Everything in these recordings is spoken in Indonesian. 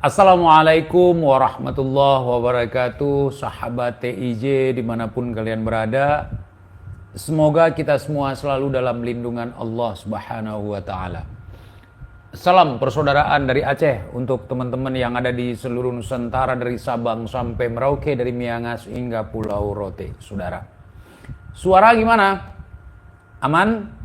Assalamualaikum warahmatullahi wabarakatuh, sahabat TIJ dimanapun kalian berada. Semoga kita semua selalu dalam lindungan Allah Subhanahu wa Ta'ala. Salam persaudaraan dari Aceh untuk teman-teman yang ada di seluruh Nusantara, dari Sabang sampai Merauke, dari Miangas hingga Pulau Rote. Saudara, suara gimana? Aman?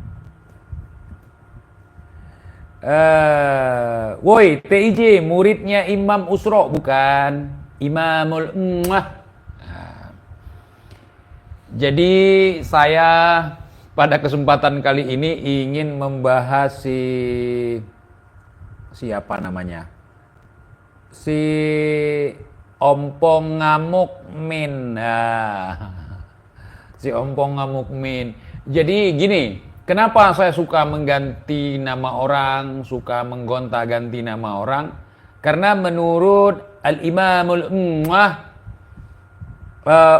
Woi, TIJ muridnya Imam Usro, bukan Imamul Ummah. Jadi saya pada kesempatan kali ini ingin membahas siapa namanya, si Ompong Ngamuk Min. Si Ompong Ngamuk Min. Jadi gini, kenapa saya suka mengganti nama orang, suka menggonta-ganti nama orang? Karena menurut Al-Imamul Ummah,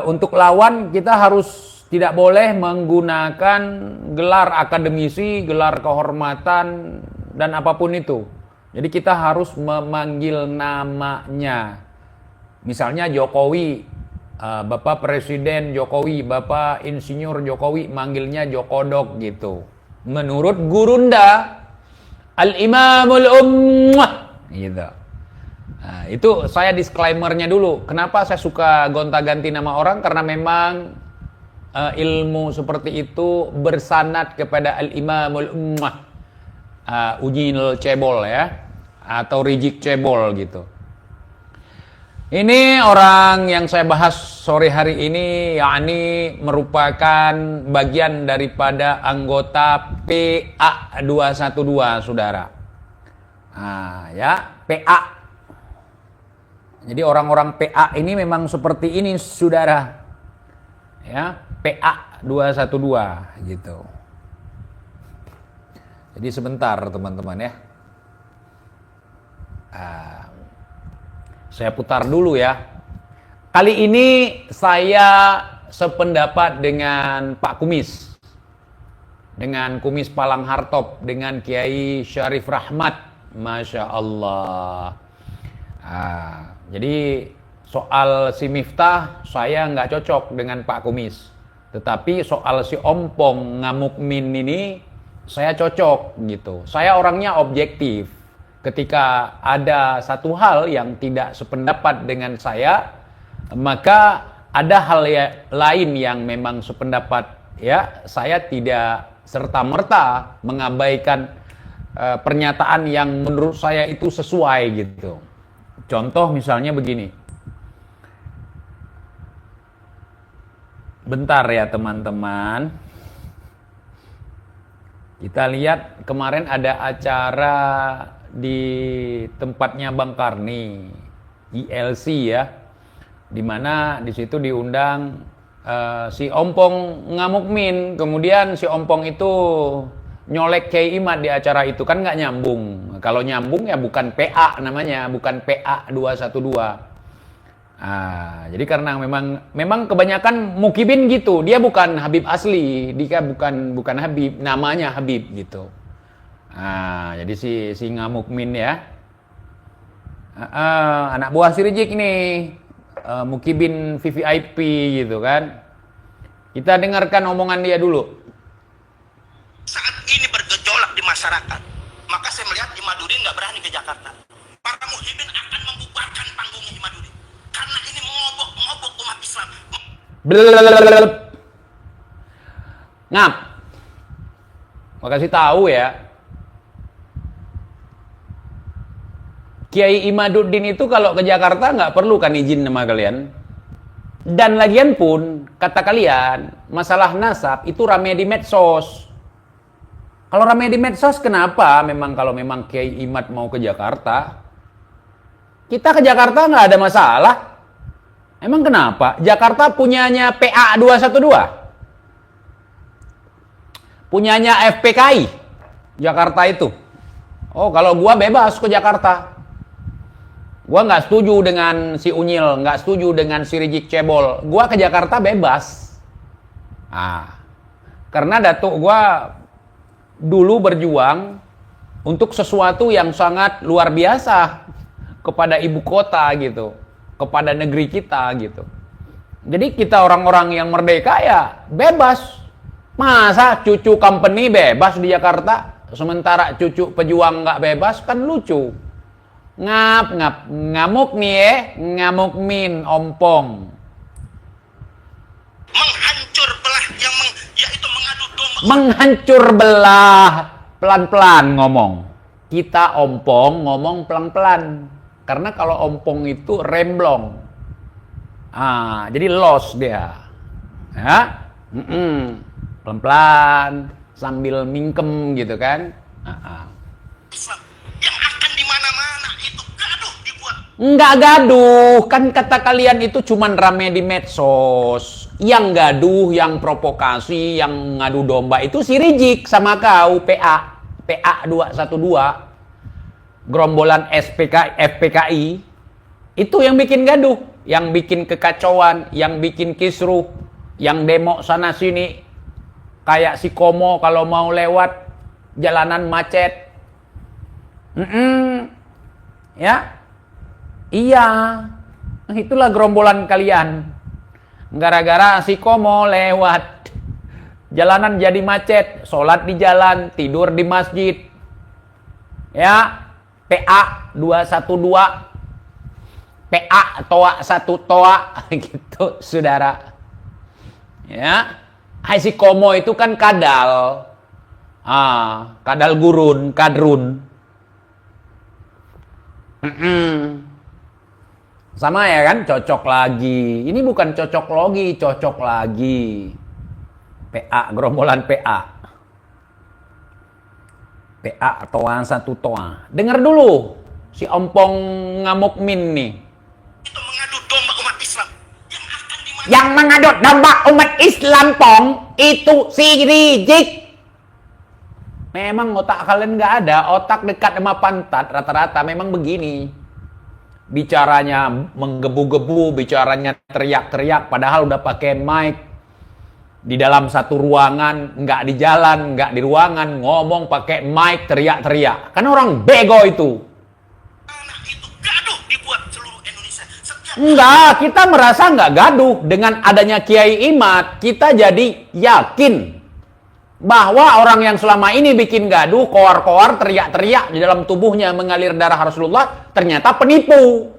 untuk lawan kita harus tidak boleh menggunakan gelar akademisi, gelar kehormatan, dan apapun itu. Jadi kita harus memanggil namanya. Misalnya Jokowi, Bapak Presiden Jokowi, Bapak Insinyur Jokowi, manggilnya Jokodok gitu. Menurut Gurunda Al-Imamul Ummah gitu. Nah, itu saya disclaimernya dulu. Kenapa saya suka gonta-ganti nama orang? Karena memang ilmu seperti itu bersanad kepada Al-Imamul Ummah, Ujinil Cebol ya, atau Rijik Cebol gitu. Ini orang yang saya bahas sore hari ini, yakni merupakan bagian daripada anggota PA 212, saudara. Nah, ya, PA. Jadi orang-orang PA ini memang seperti ini, saudara. Ya, PA 212 gitu. Jadi sebentar, teman-teman ya. Saya putar dulu ya. Kali ini saya sependapat dengan Pak Kumis, dengan Kumis Palang Hartop, dengan Kiai Syarif Rahmat. Masya Allah. Jadi soal si Miftah saya nggak cocok dengan Pak Kumis. Tetapi soal si Ompong Ngamuk Min ini saya cocok gitu. Saya orangnya objektif. Ketika ada satu hal yang tidak sependapat dengan saya, maka ada hal lain yang memang sependapat ya, saya tidak serta-merta mengabaikan pernyataan yang menurut saya itu sesuai gitu. Contoh misalnya begini. Bentar ya teman-teman. Kita lihat kemarin ada acara di tempatnya Bang Karni, ILC ya, dimana di situ diundang si Ompong Ngamuk Min. Kemudian si Ompong itu nyolek Kiai Imad di acara itu, kan nggak nyambung. Kalau nyambung ya bukan PA namanya, bukan PA 212. Jadi karena memang kebanyakan mukibin gitu, dia bukan Habib asli, dia bukan Habib, namanya Habib gitu. Jadi si Ngamuk Min ya, anak buah si Rijik nih, mukibin VVIP gitu kan. Kita dengarkan omongan dia dulu. Saat ini bergejolak di masyarakat, maka saya melihat Imadudin nggak berani ke Jakarta. Para muhibin akan membubarkan panggungnya Imadudin karena ini mengobok umat Islam. Ngap, makasih tahu ya. Kiai Imaduddin itu kalau ke Jakarta nggak perlu kan izin sama kalian. Dan lagian pun, kata kalian, masalah nasab itu rame di medsos. Kalau rame di medsos, kenapa kalau memang Kiai Imad mau ke Jakarta? Kita ke Jakarta nggak ada masalah. Emang kenapa? Jakarta punyanya PA 212? Punyanya FPKI? Jakarta itu? Oh, kalau gua bebas ke Jakarta. Gua nggak setuju dengan si Unyil, nggak setuju dengan si Rijik Cebol. Gua ke Jakarta bebas. Karena datuk gua dulu berjuang untuk sesuatu yang sangat luar biasa. kepada ibu kota gitu, kepada negeri kita gitu. Jadi kita orang-orang yang merdeka ya bebas. Masa cucu company bebas di Jakarta, sementara cucu pejuang nggak bebas, kan lucu. Ngamuk nih ngamuk min ompong. Menghancur belah yaitu mengadu domba. Menghancur belah, pelan-pelan ngomong. Kita ompong ngomong pelan-pelan. Karena kalau ompong itu remblong. Jadi los dia. Ya? Pelan-pelan sambil mingkem gitu kan. Islam yang akan di mana-mana itu gaduh dibuat. Enggak gaduh, kan kata kalian itu cuman rame di medsos. Yang gaduh, yang provokasi, yang ngadu domba itu si Rizik sama kau PA 212. Gerombolan FPKI itu yang bikin gaduh, yang bikin kekacauan, yang bikin kisruh, yang demo sana sini kayak si Komo kalau mau lewat jalanan macet. Ya, iya, itulah gerombolan kalian. Gara-gara si Komo lewat jalanan jadi macet, sholat di jalan, tidur di masjid. Ya, PA 212, PA toa 1 toa gitu, saudara. Ya, si Komo itu kan kadal. Kadal gurun, kadrun. Sama ya kan, cocok lagi. Ini bukan cocok logi, cocok lagi. PA, gerombolan PA. PA toa 1 toa. Dengar dulu si ompong ngamuk min nih. Itu mengadu domba umat Islam. Yang mengadu domba umat Islam, Pong, itu si Rizik. Memang otak kalian nggak ada, otak dekat sama pantat rata-rata memang begini. Bicaranya menggebu-gebu, bicaranya teriak-teriak, padahal udah pakai mic. Di dalam satu ruangan, nggak di jalan, nggak di ruangan, ngomong pakai mic, teriak-teriak. Kan orang bego itu. Anak itu gaduh dibuat seluruh Indonesia. Enggak, kita merasa nggak gaduh. Dengan adanya Kiai Imad, kita jadi yakin bahwa orang yang selama ini bikin gaduh, koar-koar, teriak-teriak di dalam tubuhnya mengalir darah Rasulullah, ternyata penipu.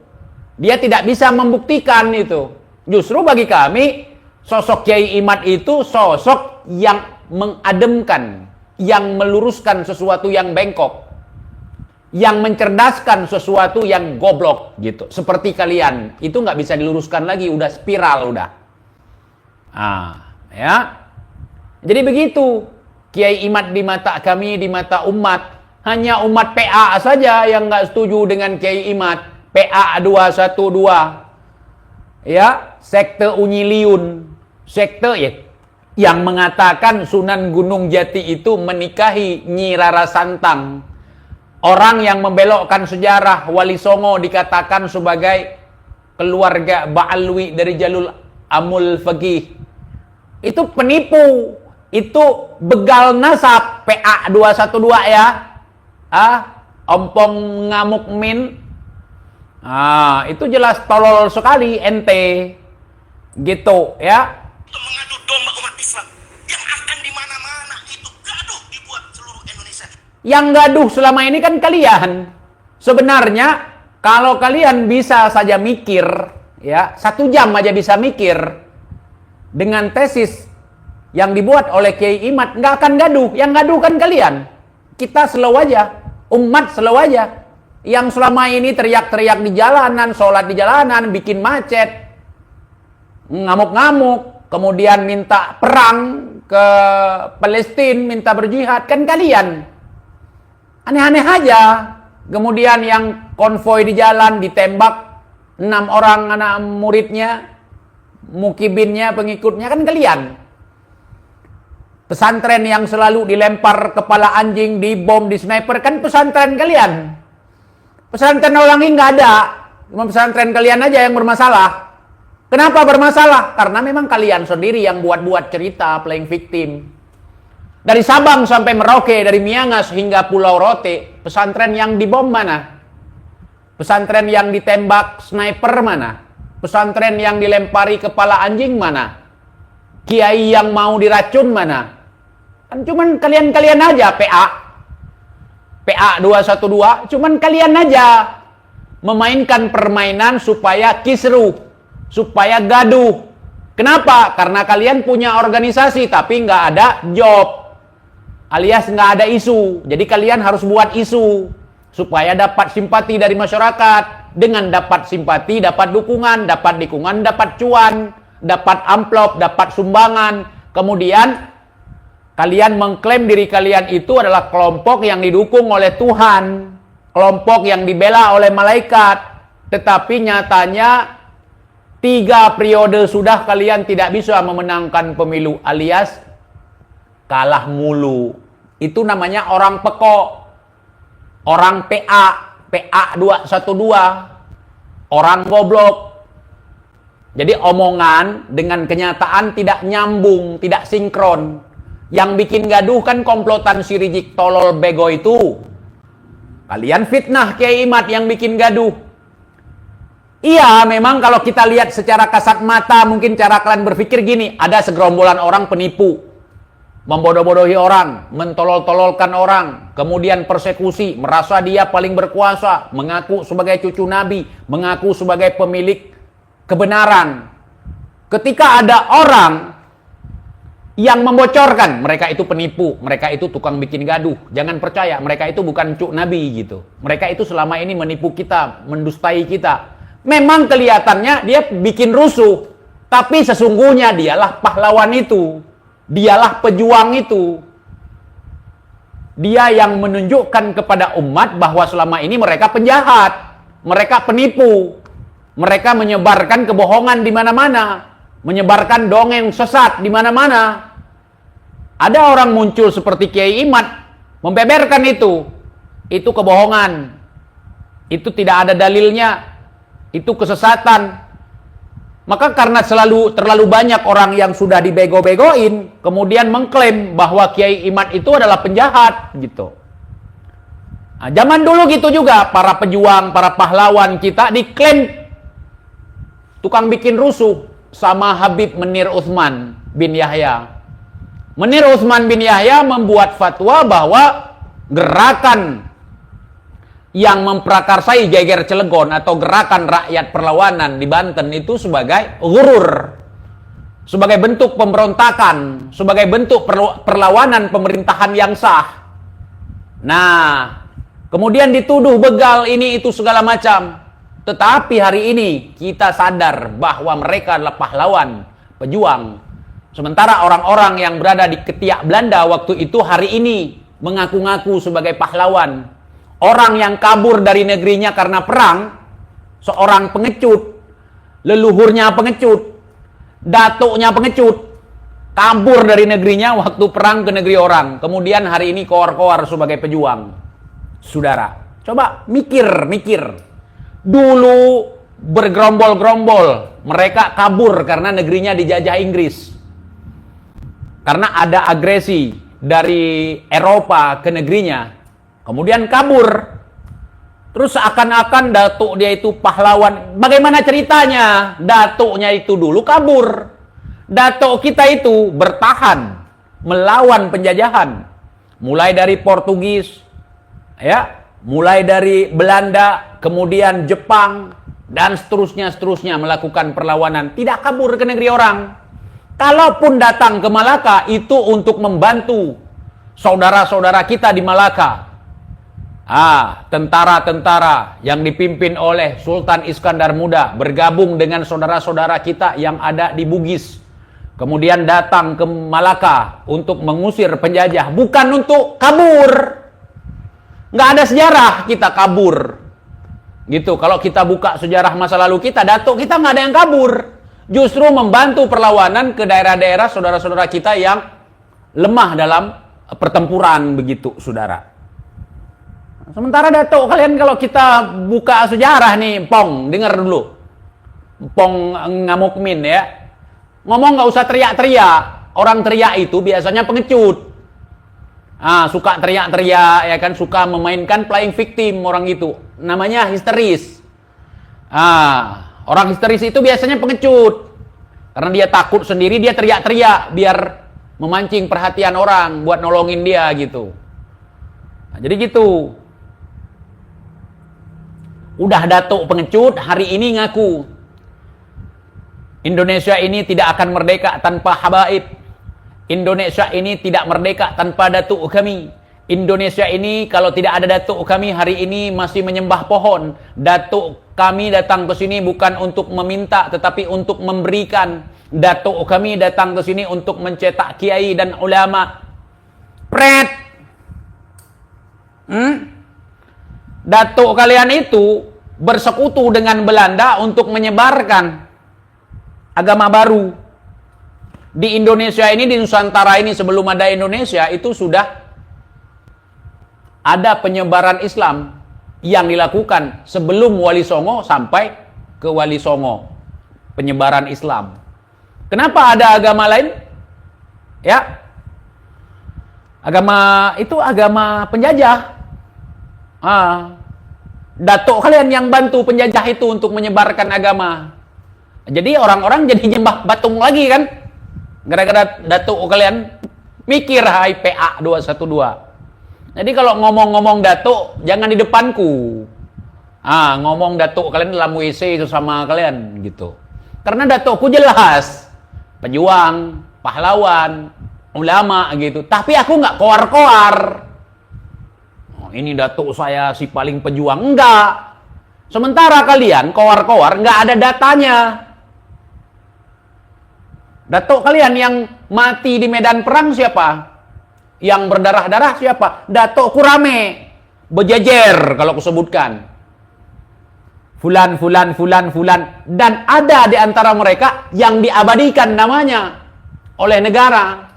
Dia tidak bisa membuktikan itu. Justru bagi kami, sosok Kiai Imad itu sosok yang mengademkan, yang meluruskan sesuatu yang bengkok, yang mencerdaskan sesuatu yang goblok gitu. Seperti kalian, itu nggak bisa diluruskan lagi, udah spiral udah. Ya. Jadi begitu, Kiai Imad di mata kami, di mata umat, hanya umat PA saja yang nggak setuju dengan Kiai Imad. PA 212. Ya, sekte Unyiliun. Sekte ya, yang mengatakan Sunan Gunung Jati itu menikahi Nyi Rara Santang. Orang yang membelokkan sejarah, Wali Songo dikatakan sebagai keluarga Ba'alwi dari Jalul Amul Faqih. Itu penipu. Itu begal nasab, PA 212 ya. Ompong ngamuk min. Itu jelas tolol sekali ente. Gitu ya. Itu mengadu domba umat Islam. Yang akan di mana-mana itu gaduh dibuat seluruh Indonesia. Yang gaduh selama ini kan kalian. Sebenarnya kalau kalian bisa saja mikir, ya 1 jam aja bisa mikir dengan tesis yang dibuat oleh Kiai Imad, nggak akan gaduh. Yang gaduh kan kalian. Kita slow aja, umat slow aja. Yang selama ini teriak-teriak di jalanan, sholat di jalanan, bikin macet, ngamuk-ngamuk, kemudian minta perang ke Palestina, minta berjihad, kan kalian. Aneh-aneh aja. Kemudian yang konvoi di jalan ditembak 6 orang anak muridnya, mukibinnya, pengikutnya, kan kalian. Pesantren yang selalu dilempar kepala anjing, dibom, di sniper, kan pesantren kalian. Pesantren orang ini nggak ada. Cuma pesantren kalian aja yang bermasalah. Kenapa bermasalah? Karena memang kalian sendiri yang buat-buat cerita, playing victim. Dari Sabang sampai Merauke, dari Miangas hingga Pulau Rote, pesantren yang dibom mana? Pesantren yang ditembak sniper mana? Pesantren yang dilempari kepala anjing mana? Kiai yang mau diracun mana? Kan cuman kalian-kalian aja PA 212, cuman kalian aja memainkan permainan supaya kisruh, supaya gaduh. Kenapa? Karena kalian punya organisasi tapi nggak ada job, alias nggak ada isu. Jadi kalian harus buat isu supaya dapat simpati dari masyarakat. Dengan dapat simpati, dapat dukungan, dapat cuan, dapat amplop, dapat sumbangan. Kemudian kalian mengklaim diri kalian itu adalah kelompok yang didukung oleh Tuhan, kelompok yang dibela oleh malaikat. Tetapi nyatanya 3 periode sudah kalian tidak bisa memenangkan pemilu, alias kalah mulu. Itu namanya orang pekok, orang PA 212, orang goblok. Jadi omongan dengan kenyataan tidak nyambung, tidak sinkron. Yang bikin gaduh kan komplotan si Rizik tolol bego itu. Kalian fitnah Kiai Imad yang bikin gaduh. Iya, memang kalau kita lihat secara kasat mata, mungkin cara kalian berpikir gini, ada segerombolan orang penipu, membodoh-bodohi orang, mentolol-tololkan orang, kemudian persekusi, merasa dia paling berkuasa, mengaku sebagai cucu Nabi, mengaku sebagai pemilik kebenaran. Ketika ada orang yang membocorkan, mereka itu penipu, mereka itu tukang bikin gaduh, jangan percaya, mereka itu bukan cucu Nabi gitu. Mereka itu selama ini menipu kita, mendustai kita. Memang kelihatannya dia bikin rusuh, tapi sesungguhnya dialah pahlawan itu. Dialah pejuang itu. Dia yang menunjukkan kepada umat bahwa selama ini mereka penjahat, mereka penipu, mereka menyebarkan kebohongan di mana-mana, menyebarkan dongeng sesat di mana-mana. Ada orang muncul seperti Kiai Imad membeberkan itu kebohongan, itu tidak ada dalilnya, itu kesesatan. Maka karena terlalu banyak orang yang sudah dibego-begoin, kemudian mengklaim bahwa Kiai Imad itu adalah penjahat gitu. Nah, zaman dulu gitu juga, para pejuang, para pahlawan kita diklaim tukang bikin rusuh sama Habib Menir Utsman bin Yahya. Menir Utsman bin Yahya membuat fatwa bahwa gerakan yang memprakarsai Geger Cilegon atau gerakan rakyat perlawanan di Banten itu sebagai ghurur, sebagai bentuk pemberontakan, sebagai bentuk perlawanan pemerintahan yang sah. Nah, kemudian dituduh begal ini itu segala macam. Tetapi hari ini kita sadar bahwa mereka adalah pahlawan, pejuang. Sementara orang-orang yang berada di ketiak Belanda waktu itu hari ini mengaku-ngaku sebagai pahlawan. Orang yang kabur dari negerinya karena perang, seorang pengecut, leluhurnya pengecut, datuknya pengecut, kabur dari negerinya waktu perang ke negeri orang. Kemudian hari ini koar-koar sebagai pejuang. Saudara, coba mikir. Dulu bergerombol-gerombol, mereka kabur karena negerinya dijajah Inggris. Karena ada agresi dari Eropa ke negerinya. Kemudian kabur. Terus seakan-akan datuk dia itu pahlawan. Bagaimana ceritanya? Datuknya itu dulu kabur. Datuk kita itu bertahan melawan penjajahan. Mulai dari Portugis, ya, mulai dari Belanda, kemudian Jepang, dan seterusnya melakukan perlawanan. Tidak kabur ke negeri orang. Kalaupun datang ke Malaka, itu untuk membantu saudara-saudara kita di Malaka. Tentara-tentara yang dipimpin oleh Sultan Iskandar Muda bergabung dengan saudara-saudara kita yang ada di Bugis. Kemudian datang ke Malaka untuk mengusir penjajah, bukan untuk kabur. Nggak ada sejarah kita kabur. Gitu, kalau kita buka sejarah masa lalu kita, datuk kita nggak ada yang kabur. Justru membantu perlawanan ke daerah-daerah saudara-saudara kita yang lemah dalam pertempuran begitu, saudara. Sementara datuk kalian kalau kita buka sejarah nih, Pong, dengar dulu. Pong Ngamukmin ya. Ngomong nggak usah teriak-teriak. Orang teriak itu biasanya pengecut. Suka teriak-teriak, ya kan, suka memainkan playing victim orang itu. Namanya histeris. Orang histeris itu biasanya pengecut. Karena dia takut sendiri, dia teriak-teriak biar memancing perhatian orang buat nolongin dia gitu. Jadi gitu. Udah Datuk pengecut, hari ini ngaku Indonesia ini tidak akan merdeka tanpa habaib. Indonesia ini tidak merdeka tanpa datuk kami. Indonesia ini kalau tidak ada datuk kami hari ini masih menyembah pohon. Datuk kami datang ke sini bukan untuk meminta tetapi untuk memberikan. Datuk kami datang ke sini untuk mencetak kiai dan ulama. Pret. Datuk kalian itu bersekutu dengan Belanda untuk menyebarkan agama baru. Di Indonesia ini, di Nusantara ini, sebelum ada Indonesia, itu sudah ada penyebaran Islam yang dilakukan sebelum Wali Songo sampai ke Wali Songo. Penyebaran Islam. Kenapa ada agama lain? Ya, agama itu agama penjajah. Datuk kalian yang bantu penjajah itu untuk menyebarkan agama. Jadi orang-orang jadi nyembah patung lagi kan? Gara-gara datuk kalian mikir hai PA 212. Jadi kalau ngomong-ngomong datuk jangan di depanku. Ngomong datuk kalian dalam WC itu sama kalian gitu. Karena datukku jelas pejuang, pahlawan, ulama gitu. Tapi aku nggak koar-koar. Ini datuk saya si paling pejuang, enggak. Sementara kalian koar-koar nggak ada datanya. Datuk kalian yang mati di medan perang siapa? Yang berdarah-darah siapa? Datuk Kurame. Berjejer kalau aku sebutkan. Fulan. Dan ada di antara mereka yang diabadikan namanya oleh negara.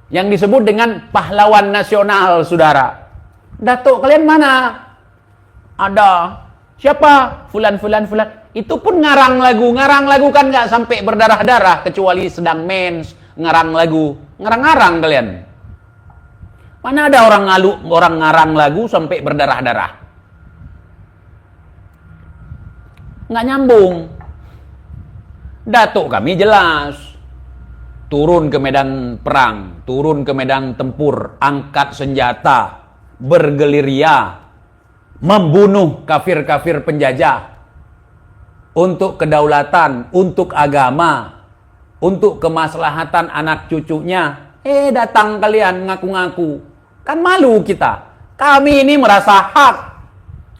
Yang disebut dengan pahlawan nasional, saudara. Datuk kalian mana? Ada. Siapa? Fulan. Itu pun ngarang lagu kan nggak sampai berdarah-darah kecuali sedang mens ngarang lagu, ngarang kalian. Mana ada orang ngarang lagu sampai berdarah-darah? Nggak nyambung. Datuk kami jelas turun ke medan perang, turun ke medan tempur, angkat senjata, bergerilya, membunuh kafir-kafir penjajah. Untuk kedaulatan, untuk agama, untuk kemaslahatan anak cucunya. Datang kalian ngaku-ngaku. Kan malu kita. Kami ini merasa hak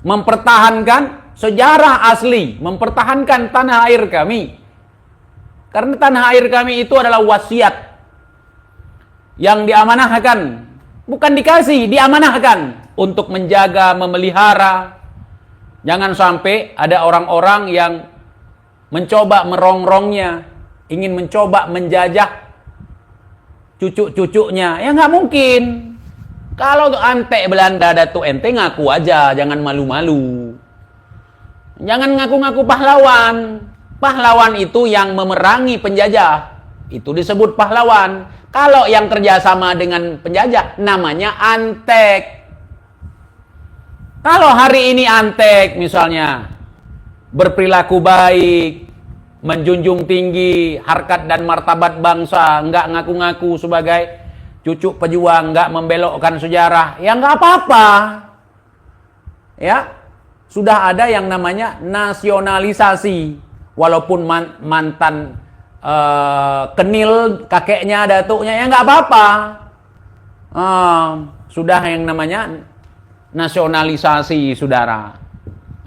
mempertahankan sejarah asli, mempertahankan tanah air kami. Karena tanah air kami itu adalah wasiat yang diamanahkan. Bukan dikasih, diamanahkan untuk menjaga, memelihara. Jangan sampai ada orang-orang yang mencoba merongrongnya, ingin mencoba menjajah cucu-cucunya. Ya nggak mungkin. Kalau ante Belanda Datuk ente ngaku aja, jangan malu-malu. Jangan ngaku-ngaku pahlawan. Pahlawan itu yang memerangi penjajah. Itu disebut pahlawan. Kalau yang kerjasama dengan penjajah, namanya antek. Kalau hari ini antek misalnya berperilaku baik, menjunjung tinggi harkat dan martabat bangsa, nggak ngaku-ngaku sebagai cucu pejuang, nggak membelokkan sejarah, ya nggak apa-apa. Ya, sudah ada yang namanya nasionalisasi, walaupun mantan kenil kakeknya, datuknya, ya nggak apa-apa. Sudah yang namanya nasionalisasi, saudara.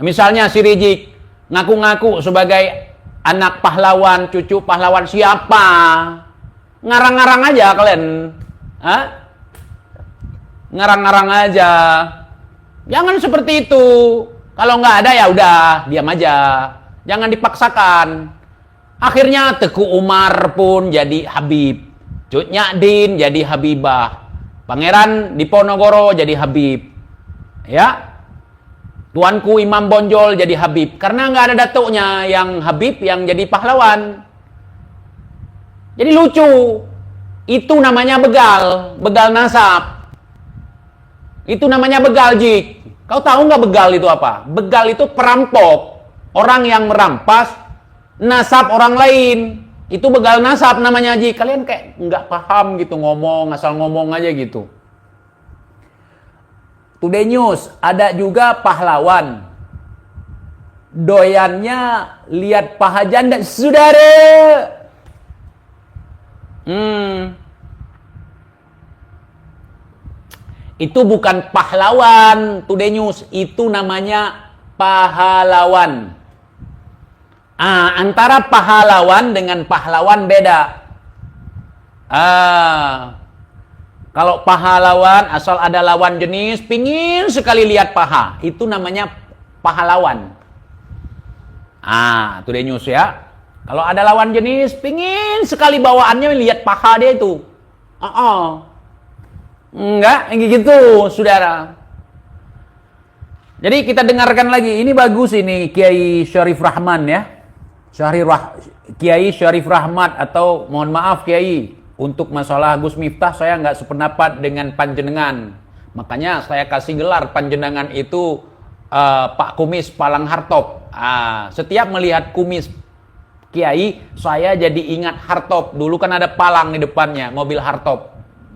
Misalnya si Rizik ngaku-ngaku sebagai anak pahlawan, cucu pahlawan, siapa? Ngarang-ngarang aja kalian. Ngarang-ngarang aja. Jangan seperti itu. Kalau nggak ada ya udah, diam aja. Jangan dipaksakan. Akhirnya Teguh Umar pun jadi Habib. Cut Nyak jadi Habibah. Pangeran Diponegoro jadi Habib. Ya, tuanku Imam Bonjol jadi Habib. Karena nggak ada datuknya yang Habib yang jadi pahlawan. Jadi lucu. Itu namanya begal nasab. Itu namanya begal, Jik. Kau tahu nggak begal itu apa? Begal itu perampok. Orang yang merampas nasab orang lain. Itu begal nasab namanya, Jik. Kalian kayak nggak paham gitu ngomong, asal ngomong aja gitu. Today News, ada juga pahlawan. Doyannya lihat paha janda, saudara. Itu bukan pahlawan, Today News. Itu namanya pahlawan. Antara pahlawan dengan pahlawan beda. Kalau pahlawan, asal ada lawan jenis, pingin sekali lihat paha. Itu namanya pahlawan. Today News ya. Kalau ada lawan jenis, pingin sekali bawaannya lihat paha dia itu. Enggak, gitu, saudara. Jadi kita dengarkan lagi. Ini bagus ini, Kiai Syarif Rahman ya. Kiai Syarif Rahmat, atau mohon maaf Kiai, untuk masalah Gus Miftah saya nggak sependapat dengan panjenengan. Makanya saya kasih gelar panjenengan itu Pak Kumis Palang Hartop. Setiap melihat kumis Kiai, saya jadi ingat Hartop. Dulu kan ada palang di depannya, mobil Hartop.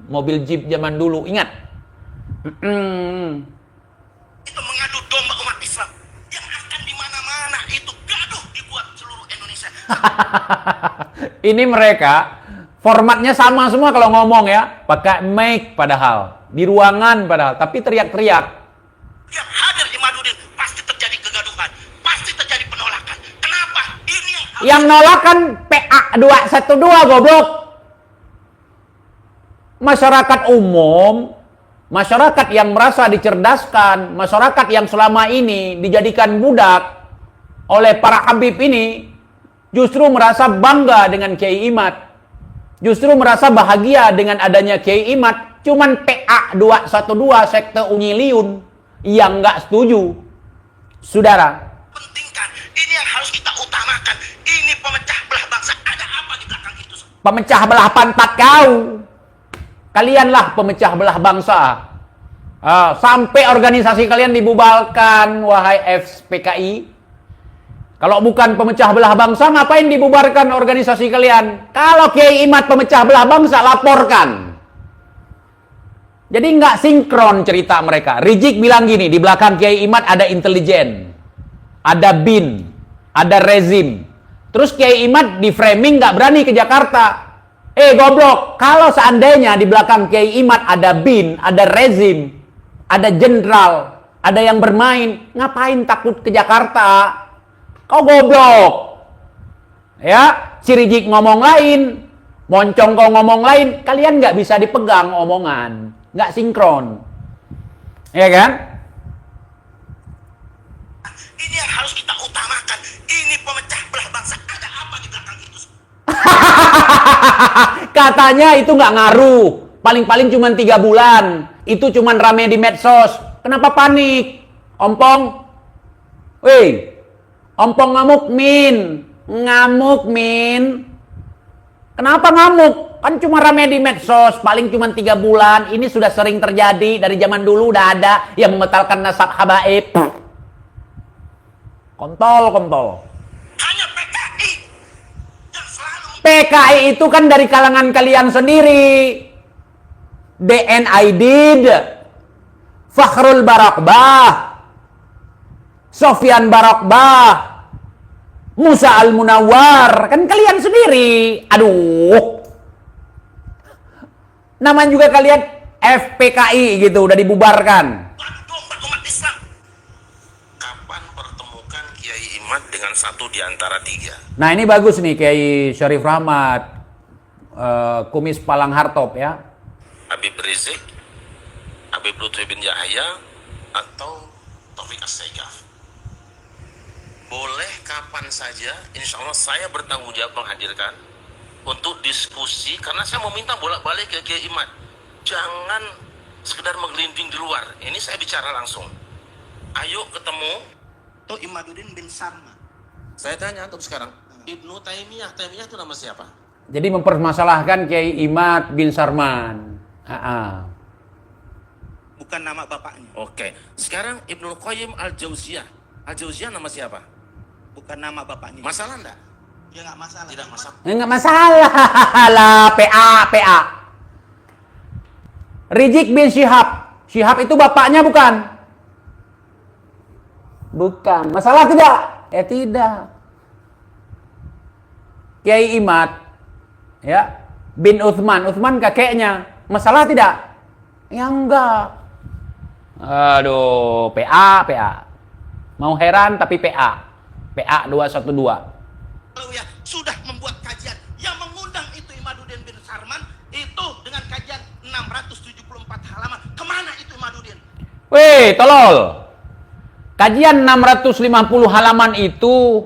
Mobil Jeep zaman dulu, ingat? Itu mengadu domba umat Islam yang akan di mana-mana itu gaduh dibuat seluruh Indonesia. Ini mereka formatnya sama semua kalau ngomong ya, pakai mic padahal, di ruangan padahal, tapi teriak-teriak. Yang hadir di Madudin pasti terjadi kegaduhan, pasti terjadi penolakan. Kenapa? Ini yang nolak kan PA 212 goblok. Masyarakat umum, masyarakat yang merasa dicerdaskan, masyarakat yang selama ini dijadikan budak oleh para habib ini, justru merasa bangga dengan Kiai Imad. Justru merasa bahagia dengan adanya Kiai Imad. Cuman PA 212 sekte Unyiliun yang nggak setuju. Saudara, pentingkan, ini yang harus kita utamakan. Ini pemecah belah bangsa. Ada apa di belakang itu? pemecah belah pantat kau. Kalianlah pemecah belah bangsa. Sampai organisasi kalian dibubarkan, wahai FPKI. Kalau bukan pemecah belah bangsa, ngapain dibubarkan organisasi kalian? Kalau Kiai Imad pemecah belah bangsa, laporkan. Jadi nggak sinkron cerita mereka. Rizik bilang gini, di belakang Kiai Imad ada intelijen, ada BIN, ada rezim. Terus Kiai Imad di framing nggak berani ke Jakarta. Goblok, kalau seandainya di belakang Kiai Imad ada BIN, ada rezim, ada jenderal, ada yang bermain, ngapain takut ke Jakarta? Kau goblok. Ya, si Rizik ngomong lain, Moncong kau ngomong lain, kalian nggak bisa dipegang omongan, nggak sinkron. Ya kan? Ini yang harus kita utamakan. Ini pemecah belah bangsa. Ada apa di belakang itu? Katanya itu nggak ngaruh. Paling-paling cuma 3 bulan. Itu cuma rame di medsos. Kenapa panik? Ompong? Weh, Ompong ngamuk, Min. Ngamuk, Min. Kenapa ngamuk? Kan cuma rame di medsos. Paling cuma 3 bulan. Ini sudah sering terjadi. Dari zaman dulu udah ada yang membatalkan nasab habaib. Kontol. Hanya PKI yang selalu PKI itu kan dari kalangan kalian sendiri. DNIDID, Fakhrul Barakbah, Sofyan Barakbah, Musa Al-Munawwar, kan kalian sendiri. Aduh. Nama juga kalian FPKI gitu, udah dibubarkan. domba umat Islam. Kapan pertemukan Kiai Imad dengan satu di antara 3? Nah, ini bagus nih Kiai Syarif Rahmat, Kumis Palang Hartop ya. Habib Rizik, Habib Lutfi bin Yahya, atau Taufik As-Saigaf. Boleh kapan saja, insya Allah saya bertanggung jawab menghadirkan untuk diskusi, karena saya mau minta bolak-balik ke Kiai Imad. Jangan sekedar menggelinding di luar. Ini saya bicara langsung. Ayo ketemu tuh Imaduddin bin Sarma. Saya tanya untuk sekarang, Ibnu Taimiyah itu nama siapa? Jadi mempermasalahkan Kiai Imad bin Sarman. bukan nama bapaknya. Oke. Sekarang Ibnul Qayyim Al-Jauziyah. Al-Jauziyah nama siapa? Bukan nama bapaknya. Masalah enggak? Ya nggak masalah. Tidak masalah. Enggak masalah lah, PA. Rizik bin Syihab. Syihab itu bapaknya bukan? Bukan. Masalah tidak? Ya tidak. Kiai Imad ya bin Utsman kakeknya. Masalah tidak? Ya enggak. Aduh, PA. Mau heran tapi PA 212. Kalau ya sudah membuat kajian yang mengundang itu Imaduddin bin Sarman itu dengan kajian 674 halaman. Kemana itu Imaduddin? Weh, tolol. Kajian 650 halaman itu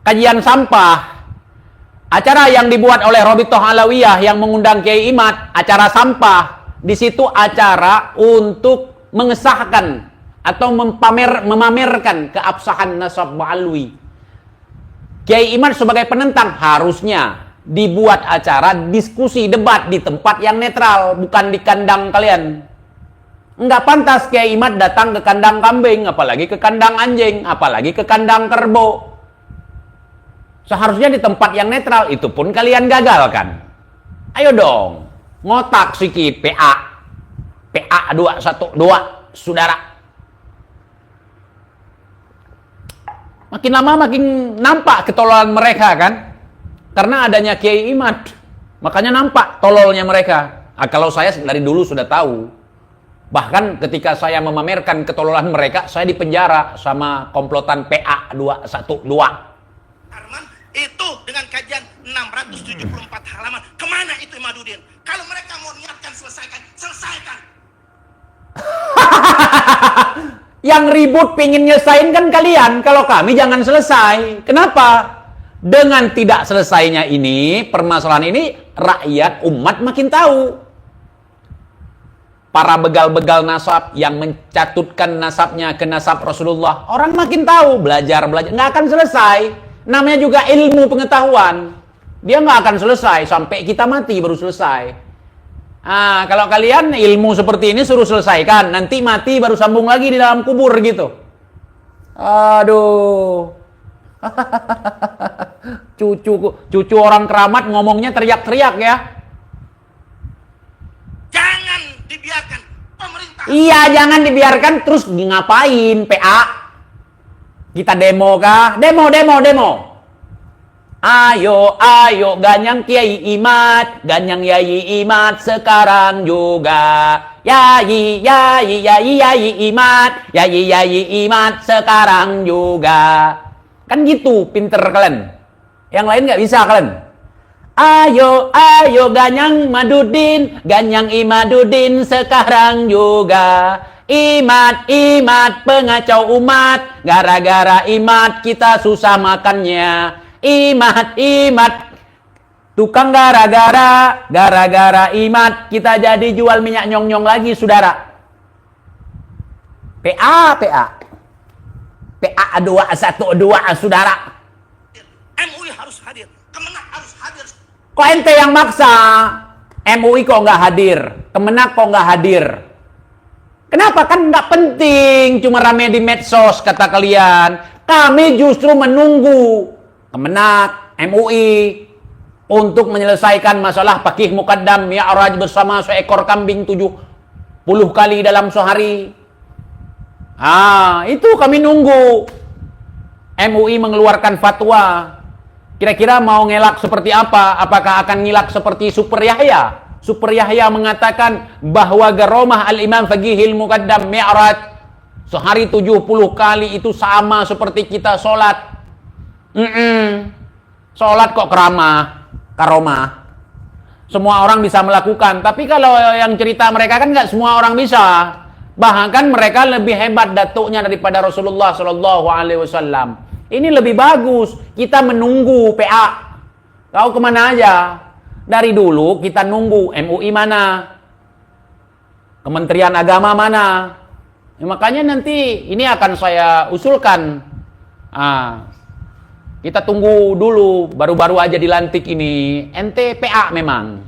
kajian sampah. Acara yang dibuat oleh Robitoh Alawiyah yang mengundang Kiai Imad, acara sampah. Di situ acara untuk mengesahkan atau memamerkan keabsahan nasab Ba'alwi. Kiai Imad sebagai penentang harusnya dibuat acara diskusi debat di tempat yang netral, bukan di kandang kalian. Enggak pantas Kiai Imad datang ke kandang kambing, apalagi ke kandang anjing, apalagi ke kandang kerbau. Seharusnya di tempat yang netral, itu pun kalian gagalkan. Ayo dong, ngotak sikit PA 212, saudara. Makin lama makin nampak ketololan mereka kan? Karena adanya Kiai Imad. Makanya nampak tololnya mereka. Nah, kalau saya dari dulu sudah tahu. Bahkan ketika saya memamerkan ketololan mereka, saya dipenjara sama komplotan PA 212. Sarman itu dengan kajian 674 halaman. Kemana itu Imaduddin? Kalau mereka mau niatkan selesaikan. Yang ribut pingin nyelesain kan kalian. Kalau kami jangan selesai. Kenapa? Dengan tidak selesainya ini, permasalahan ini, rakyat umat makin tahu. Para begal-begal nasab yang mencatutkan nasabnya ke nasab Rasulullah, orang makin tahu. Belajar. Nggak akan selesai. Namanya juga ilmu pengetahuan. Dia nggak akan selesai. Sampai kita mati baru selesai. Ah, kalau kalian ilmu seperti ini suruh selesaikan, nanti mati baru sambung lagi di dalam kubur gitu. Aduh. Cucu orang keramat ngomongnya teriak-teriak ya. Jangan dibiarkan pemerintah. Iya, jangan dibiarkan. Terus ngapain PA? Kita demo kah? Demo. Ayo, ganyang Kiai Imad, ganyang Yai Imad sekarang juga. Yai Imad, Yai Imad sekarang juga. Kan gitu, pinter kalian. Yang lain nggak bisa kalian. Ayo, ganyang Maduddin, ganyang Imaduddin sekarang juga. Imad, pengacau umat, gara-gara Imad kita susah makannya. Imad, tukang gara-gara Imad kita jadi jual minyak nyong-nyong lagi, saudara. PA 212, saudara. MUI harus hadir, Kemenak harus hadir. Kok ente yang maksa? MUI kok nggak hadir? Kemenak kok nggak hadir? Kenapa? Kan nggak penting, cuma rame di medsos kata kalian. Kami justru menunggu Kemenak, MUI untuk menyelesaikan masalah Faqih Muqaddam Mi'raj bersama seekor kambing 70 kali dalam sehari. Itu kami nunggu. MUI mengeluarkan fatwa. Kira-kira mau ngelak seperti apa? Apakah akan ngilak seperti Super Yahya? Super Yahya mengatakan bahwa garomah al-Imam Faqihil Muqaddam Mi'raj sehari 70 kali itu sama seperti kita sholat. Sholat kok karomah. Semua orang bisa melakukan. Tapi kalau yang cerita mereka kan nggak semua orang bisa. Bahkan mereka lebih hebat datuknya daripada Rasulullah Shallallahu Alaihi Wasallam. Ini lebih bagus. Kita menunggu PA. Kau kemana aja? Dari dulu kita nunggu MUI mana, Kementerian Agama mana. Makanya nanti ini akan saya usulkan. Kita tunggu dulu, baru-baru aja dilantik ini. Ente PA memang.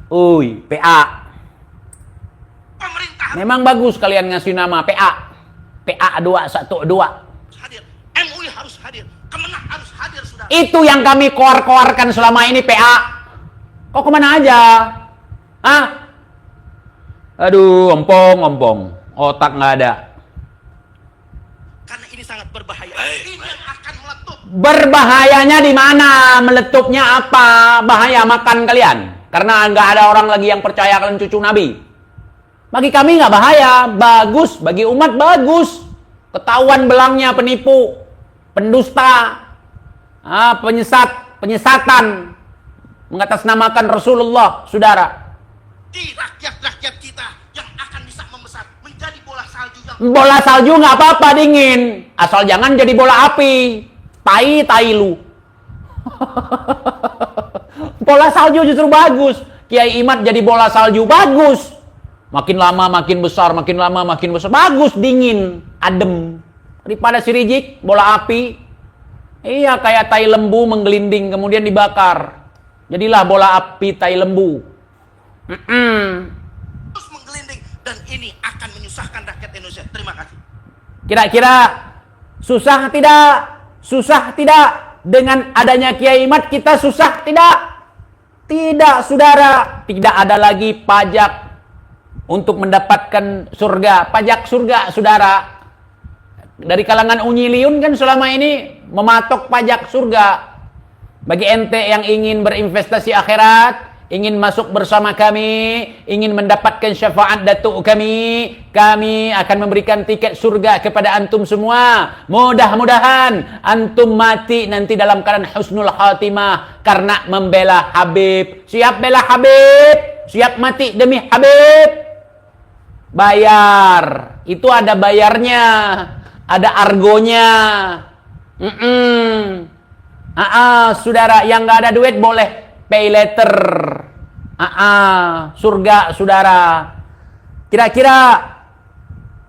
Uy, PA. Pemerintah Memang bagus kalian ngasih nama PA. PA 212. hadir, MUI harus hadir, Kemenak harus hadir, saudara. Itu yang kami koar-koarkan selama ini, PA. Kok kemana aja? Hah? Aduh, ompong. Otak nggak ada. Karena ini sangat berbahaya. Ini yang akan meletup. Berbahayanya di mana? Meletupnya apa? Bahaya makan kalian. Karena nggak ada orang lagi yang percaya kalian cucu Nabi. Bagi kami nggak bahaya. Bagus. Bagi umat bagus. Ketahuan belangnya penipu. Pendusta. Penyesatan. Mengatasnamakan Rasulullah, saudara. Di rakyat-rakyat kita yang akan bisa membesar menjadi bola salju yang Bola salju nggak apa-apa, dingin. Asal jangan jadi bola api. Tai lu. Bola salju justru bagus. Kiai Imad jadi bola salju bagus. Makin lama makin besar, makin lama makin besar. Bagus, dingin, adem. Daripada si Rijik, bola api. Iya, kayak tai lembu menggelinding kemudian dibakar. Jadilah bola api tai lembu. terus menggelinding dan ini akan menyusahkan rakyat Indonesia. Terima kasih. Kira-kira susah tidak? Susah tidak? Dengan adanya Kiai Imad kita susah tidak? Tidak, saudara. Tidak ada lagi pajak untuk mendapatkan surga. Pajak surga, saudara. Dari kalangan Unyiliun kan selama ini mematok pajak surga. Bagi ente yang ingin berinvestasi akhirat, ingin masuk bersama kami, ingin mendapatkan syafaat datuk kami akan memberikan tiket surga kepada antum semua. Mudah-mudahan antum mati nanti dalam keadaan husnul khatimah karena membela Habib. Siap bela Habib? Siap mati demi Habib? Bayar. Itu ada bayarnya, ada argonya. Saudara, yang nggak ada duit boleh pay later. Surga, saudara. Kira-kira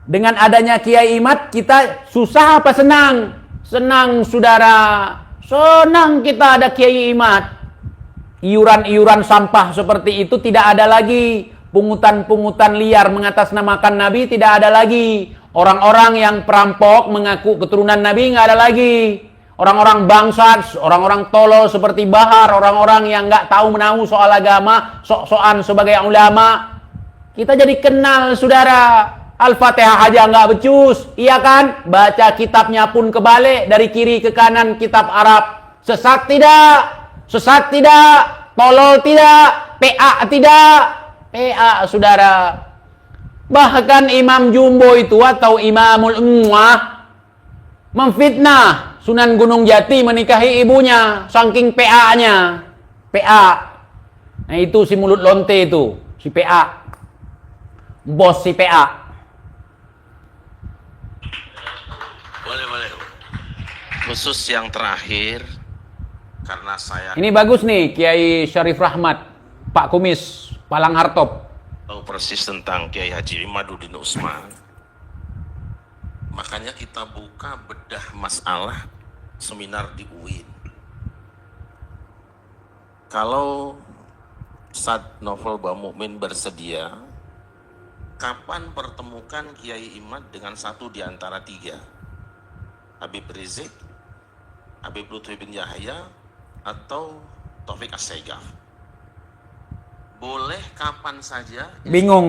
dengan adanya Kiai Imad kita susah apa senang? Senang, saudara. Senang kita ada Kiai Imad. Iuran-iuran sampah seperti itu tidak ada lagi. Pungutan-pungutan liar mengatasnamakan Nabi tidak ada lagi. Orang-orang yang perampok mengaku keturunan Nabi nggak ada lagi. Orang-orang bangsat, orang-orang tolol seperti Bahar, orang-orang yang nggak tahu menahu soal agama, sok-sokan sebagai ulama. Kita jadi kenal, saudara. Al-Fatihah aja nggak becus, iya kan? Baca kitabnya pun kebalik, dari kiri ke kanan kitab Arab. Sesat tidak? Sesat tidak? Tolol tidak? PA tidak? PA, saudara. Bahkan Imam Jumbo itu atau Imamul Ummah memfitnah Sunan Gunung Jati menikahi ibunya, saking PA-nya. PA. Nah itu si mulut lonte itu, si PA. Bos si PA. Boleh. Khusus yang terakhir, karena saya Ini bagus nih, Kiai Syarif Rahmat, Pak Kumis, Palang Hartop. tahu persis tentang Kiai Haji Imaduddin Usman. Makanya kita buka bedah masalah seminar di UIN. Kalau Ustadz Novel Bamukmin bersedia, kapan pertemukan Kiai Imad dengan satu di antara tiga? Habib Rizik, Habib Lutfi bin Yahya, atau Taufik As-Saigaf? Boleh kapan saja. Bingung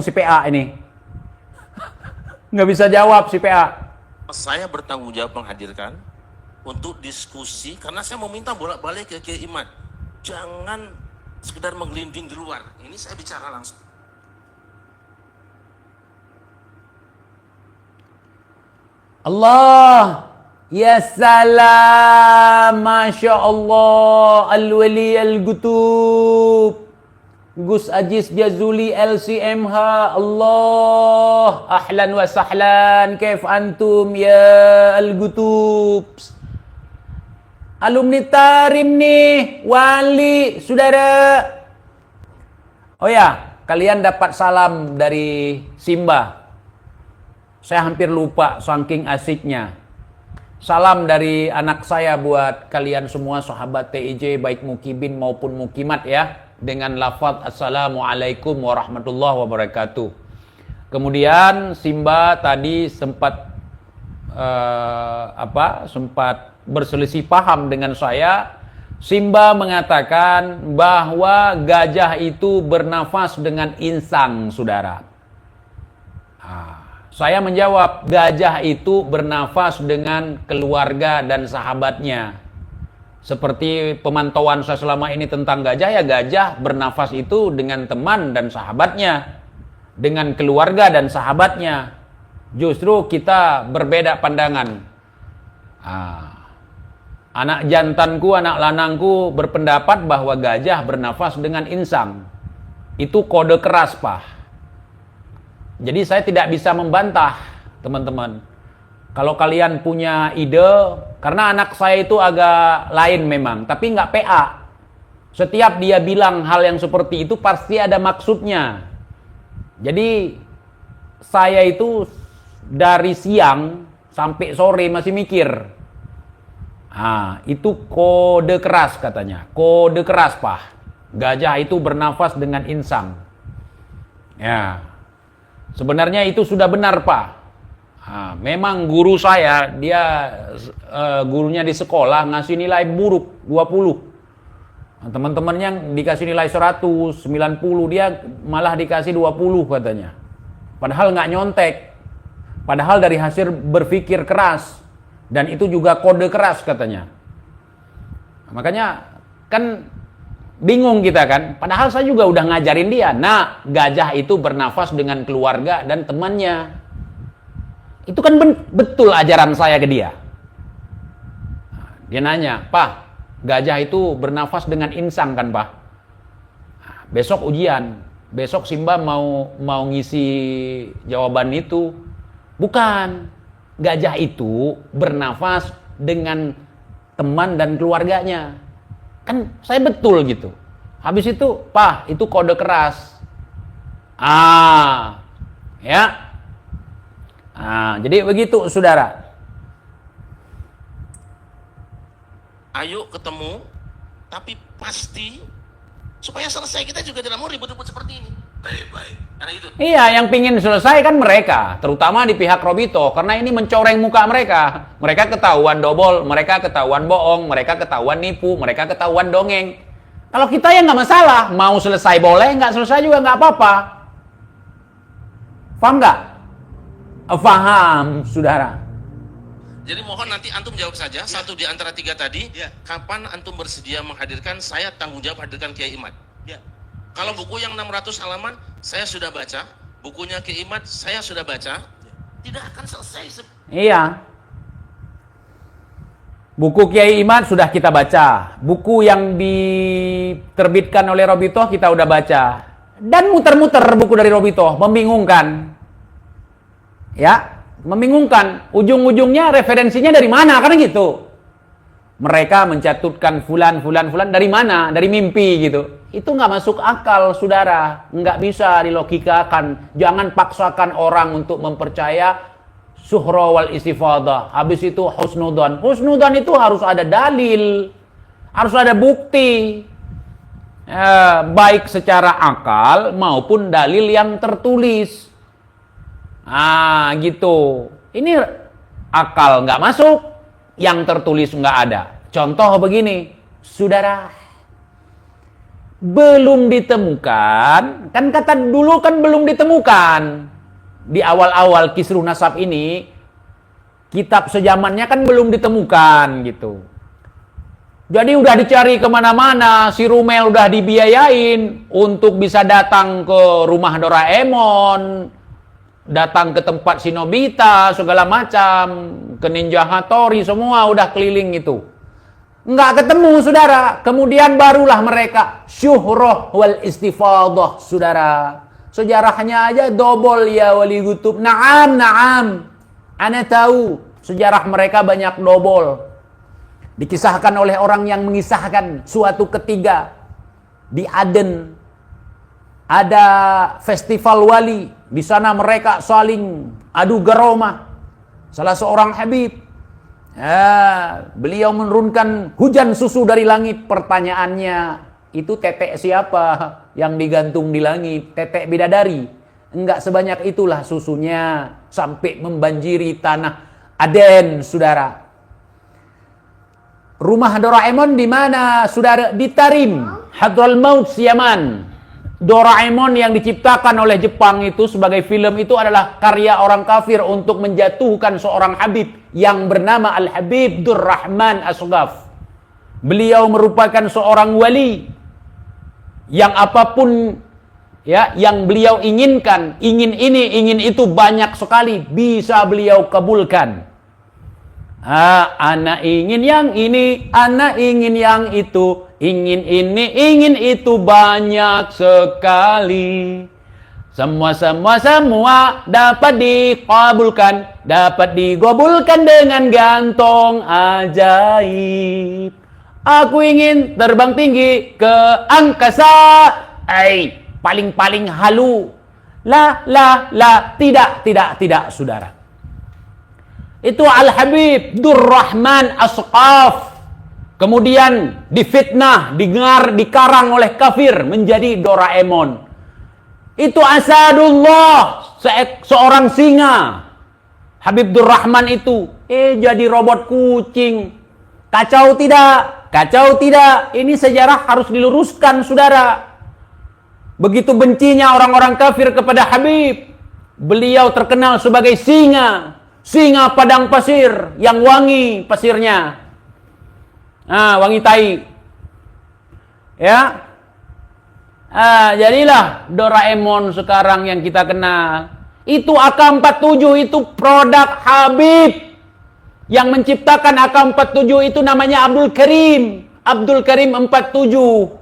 si PA ini. Nggak bisa jawab si PA. Saya bertanggung jawab menghadirkan untuk diskusi, karena saya meminta bolak-balik ke Kiai Imad. Jangan sekedar menggelinding di luar. Ini saya bicara langsung. Allah, ya salam, Masya Allah, Al-Wali Al-Gutub, Gus Ajis Jazuli LCMH, Allah, ahlan wa sahlan, kaif antum ya Al-Gutub. Alumni Tarim nih, wali, saudara. Oh ya, kalian dapat salam dari Simba. Saya hampir lupa saking asiknya. Salam dari anak saya buat kalian semua sahabat TIJ baik mukibin maupun mukimat ya. dengan lafaz Assalamualaikum warahmatullahi wabarakatuh. Kemudian Simba tadi sempat sempat berselisih paham dengan saya. Simba mengatakan bahwa gajah itu bernafas dengan insang, saudara. Saya menjawab, gajah itu bernafas dengan keluarga dan sahabatnya. Seperti pemantauan saya selama ini tentang gajah, ya gajah bernafas itu dengan teman dan sahabatnya, dengan keluarga dan sahabatnya. Justru kita berbeda pandangan. Anak jantanku, anak lanangku berpendapat bahwa gajah bernafas dengan insang. Itu kode keras, Pak. Jadi saya tidak bisa membantah, teman-teman. Kalau kalian punya ide, karena anak saya itu agak lain memang, tapi nggak PA. Setiap dia bilang hal yang seperti itu pasti ada maksudnya. Jadi saya itu dari siang sampai sore masih mikir. Itu kode keras katanya. Kode keras, Pak. Gajah itu bernafas dengan insang. Ya. Sebenarnya itu sudah benar, Pak. Memang guru saya, dia gurunya di sekolah ngasih nilai buruk 20. Teman-temannya yang dikasih nilai 100, 90, dia malah dikasih 20 katanya. Padahal nggak nyontek. Padahal dari hasil berpikir keras. Dan itu juga kode keras katanya. Makanya kan bingung kita kan. Padahal saya juga udah ngajarin dia. Nah, gajah itu bernafas dengan keluarga dan temannya. Itu kan betul ajaran saya ke dia. Dia nanya, Pak, gajah itu bernafas dengan insang kan, Pak? Besok ujian. Besok Simba mau ngisi jawaban itu. Bukan. Gajah itu bernafas dengan teman dan keluarganya. Kan saya betul gitu. Habis itu, Pak, itu kode keras. Ya. Jadi begitu, saudara. Ayo ketemu, tapi pasti supaya selesai. Kita juga tidak mau ribut-ribut seperti ini. Baik. Karena itu. Iya, yang pingin selesai kan mereka, terutama di pihak Robito, karena ini mencoreng muka mereka. Mereka ketahuan dobol, mereka ketahuan bohong, mereka ketahuan nipu, mereka ketahuan dongeng. Kalau kita ya nggak masalah, mau selesai boleh, nggak selesai juga nggak apa-apa. Paham nggak? Paham, saudara. Jadi mohon nanti antum jawab saja, satu di antara tiga tadi, kapan antum bersedia menghadirkan, saya tanggung jawab hadirkan Kiai Imad. Kalau buku yang 600 halaman, saya sudah baca. Bukunya Kiai Imad, saya sudah baca. Tidak akan selesai. Iya. Buku Kiai Imad sudah kita baca. Buku yang diterbitkan oleh Robito kita udah baca. Dan muter-muter buku dari Robito, membingungkan. Ya, membingungkan. Ujung-ujungnya referensinya dari mana? Karena gitu. Mereka mencatutkan fulan dari mana? Dari mimpi gitu. Itu nggak masuk akal, saudara. Nggak bisa dilogikakan. Jangan paksakan orang untuk mempercaya suhra wal istifadah. Habis itu husnudzon. Husnudzon itu harus ada dalil. Harus ada bukti. Baik secara akal maupun dalil yang tertulis. Gitu. Ini akal nggak masuk. Yang tertulis nggak ada. Contoh begini, saudara. Belum ditemukan, kan kata dulu kan belum ditemukan. Di awal-awal Kisruh Nasab ini, kitab sejamannya kan belum ditemukan gitu. Jadi udah dicari kemana-mana, si Rumel udah dibiayain untuk bisa datang ke rumah Doraemon, datang ke tempat si Nobita, segala macam, ke Ninja Hattori, semua udah keliling itu. Nggak ketemu, saudara. Kemudian barulah mereka syuhrah wal istifadah, saudara. Sejarahnya aja dobol ya wali kutub. Naam. Ana tahu sejarah mereka banyak dobol. Dikisahkan oleh orang yang mengisahkan suatu ketika di Aden ada festival wali. Di sana mereka saling adu garomah. Salah seorang habib, beliau menurunkan hujan susu dari langit. Pertanyaannya, Itu tetek siapa yang digantung di langit? Tetek bidadari. Enggak sebanyak itulah susunya sampai membanjiri tanah Aden, saudara. Rumah Doraemon di mana, saudara? Di Tarim, Hadramaut, Yaman. Doraemon yang diciptakan oleh Jepang itu sebagai film itu adalah karya orang kafir untuk menjatuhkan seorang Habib yang bernama Al-Habib Durrahman Asghaf. Beliau merupakan seorang wali yang apapun ya yang beliau inginkan, ingin ini, ingin itu banyak sekali bisa beliau kabulkan. Anak ingin yang ini, anak ingin yang itu, ingin ini, ingin itu banyak sekali. Semua dapat dikabulkan, dapat digobulkan dengan gantong ajaib. Aku ingin terbang tinggi ke angkasa. Paling-paling halu. La, tidak, saudara. Itu Al-Habib Durrahman Asghaf. Kemudian difitnah, dikarang oleh kafir menjadi Doraemon. Itu Asadullah, seorang singa. Habib Durrahman itu jadi robot kucing. Kacau tidak? Kacau tidak? Ini sejarah harus diluruskan, saudara. Begitu bencinya orang-orang kafir kepada Habib. Beliau terkenal sebagai singa. Singa padang pasir yang wangi pasirnya. Wangi tai. Ya. Jadilah Doraemon sekarang yang kita kenal. Itu AK-47 itu produk Habib. Yang menciptakan AK-47 itu namanya Abdul Karim. Abdul Karim 47.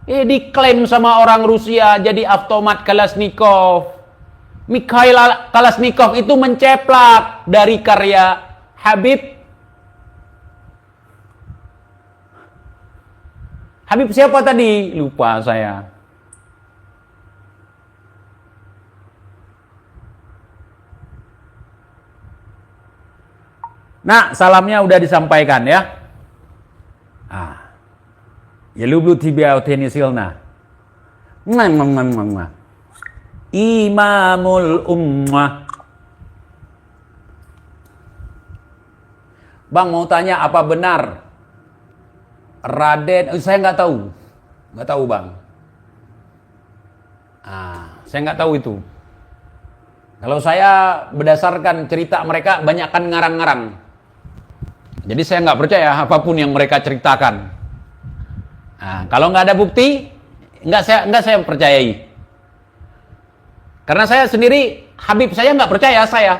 Diklaim sama orang Rusia jadi automat Kalashnikov. Mikhail Kalashnikov itu menceplak dari karya Habib. Habib siapa tadi? Lupa saya. Nah, salamnya udah disampaikan ya. Ya lublu tibiau tenisilna. Imamul Ummah. Bang mau tanya apa benar Raden? Saya nggak tahu, bang. Saya nggak tahu itu. Kalau saya berdasarkan cerita mereka banyakkan ngarang-ngarang. Jadi saya nggak percaya apapun yang mereka ceritakan. Kalau nggak ada bukti, nggak saya percayai. Karena saya sendiri, Habib saya nggak percaya saya.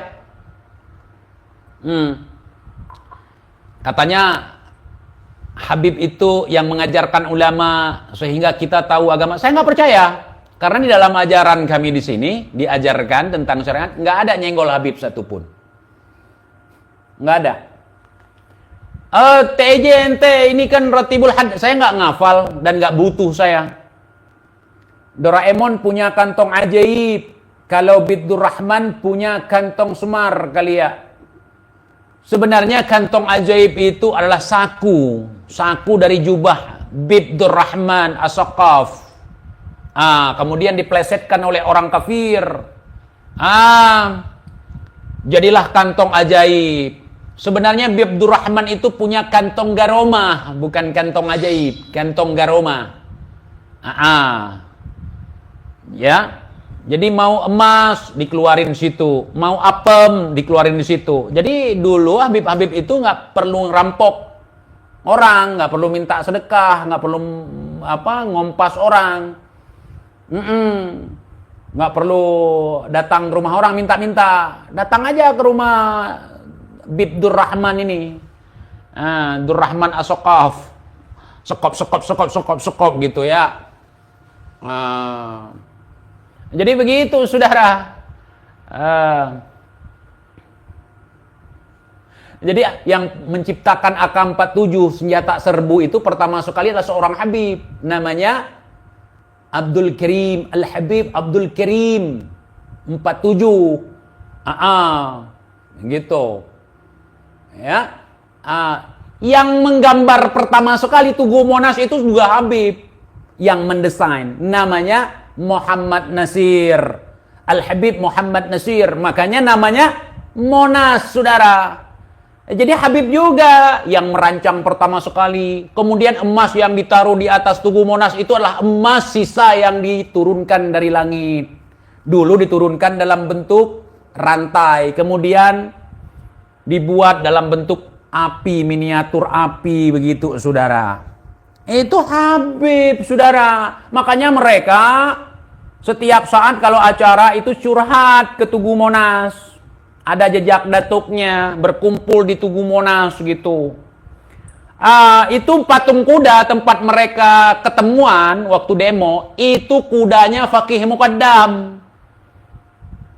Katanya Habib itu yang mengajarkan ulama sehingga kita tahu agama. Saya nggak percaya. Karena di dalam ajaran kami di sini diajarkan tentang syariat, nggak ada nyenggol Habib satupun. Nggak ada. TJNT ini kan Ratibul Had. Saya nggak ngafal dan nggak butuh saya. Doraemon punya kantong ajaib. Kalau Bidurrahman punya kantong semar kali ya. Sebenarnya kantong ajaib itu adalah saku dari jubah Bidurrahman Asghaf. Kemudian diplesetkan oleh orang kafir. Jadilah kantong ajaib. Sebenarnya Bidurrahman itu punya kantong garomah, bukan kantong ajaib, kantong garomah. Ya. Jadi mau emas dikeluarin di situ, mau apem dikeluarin di situ. Jadi dulu Habib itu nggak perlu rampok orang, nggak perlu minta sedekah, nggak perlu ngompas orang, nggak perlu datang ke rumah orang minta-minta. Datang aja ke rumah Bib Durrahman ini, Durrahman Asghaf, sekop gitu ya. Jadi begitu, saudara. Jadi yang menciptakan AK-47 senjata serbu itu pertama sekali adalah seorang Habib. Namanya Abdul Karim. Al-Habib Abdul Karim 47. Gitu. Ya. Yang menggambar pertama sekali Tugu Monas itu juga Habib yang mendesain. Namanya Muhammad Nasir. Al-Habib Muhammad Nasir. Makanya namanya Monas, saudara. Jadi Habib juga yang merancang pertama sekali. Kemudian emas yang ditaruh di atas Tugu Monas itu adalah emas sisa yang diturunkan dari langit. Dulu diturunkan dalam bentuk rantai. Kemudian dibuat dalam bentuk api, miniatur api, begitu saudara. Itu Habib, saudara. Makanya mereka setiap saat kalau acara itu curhat ke Tugu Monas. Ada jejak datuknya, berkumpul di Tugu Monas gitu. Itu patung kuda tempat mereka ketemuan waktu demo, itu kudanya Fakih Muqaddam.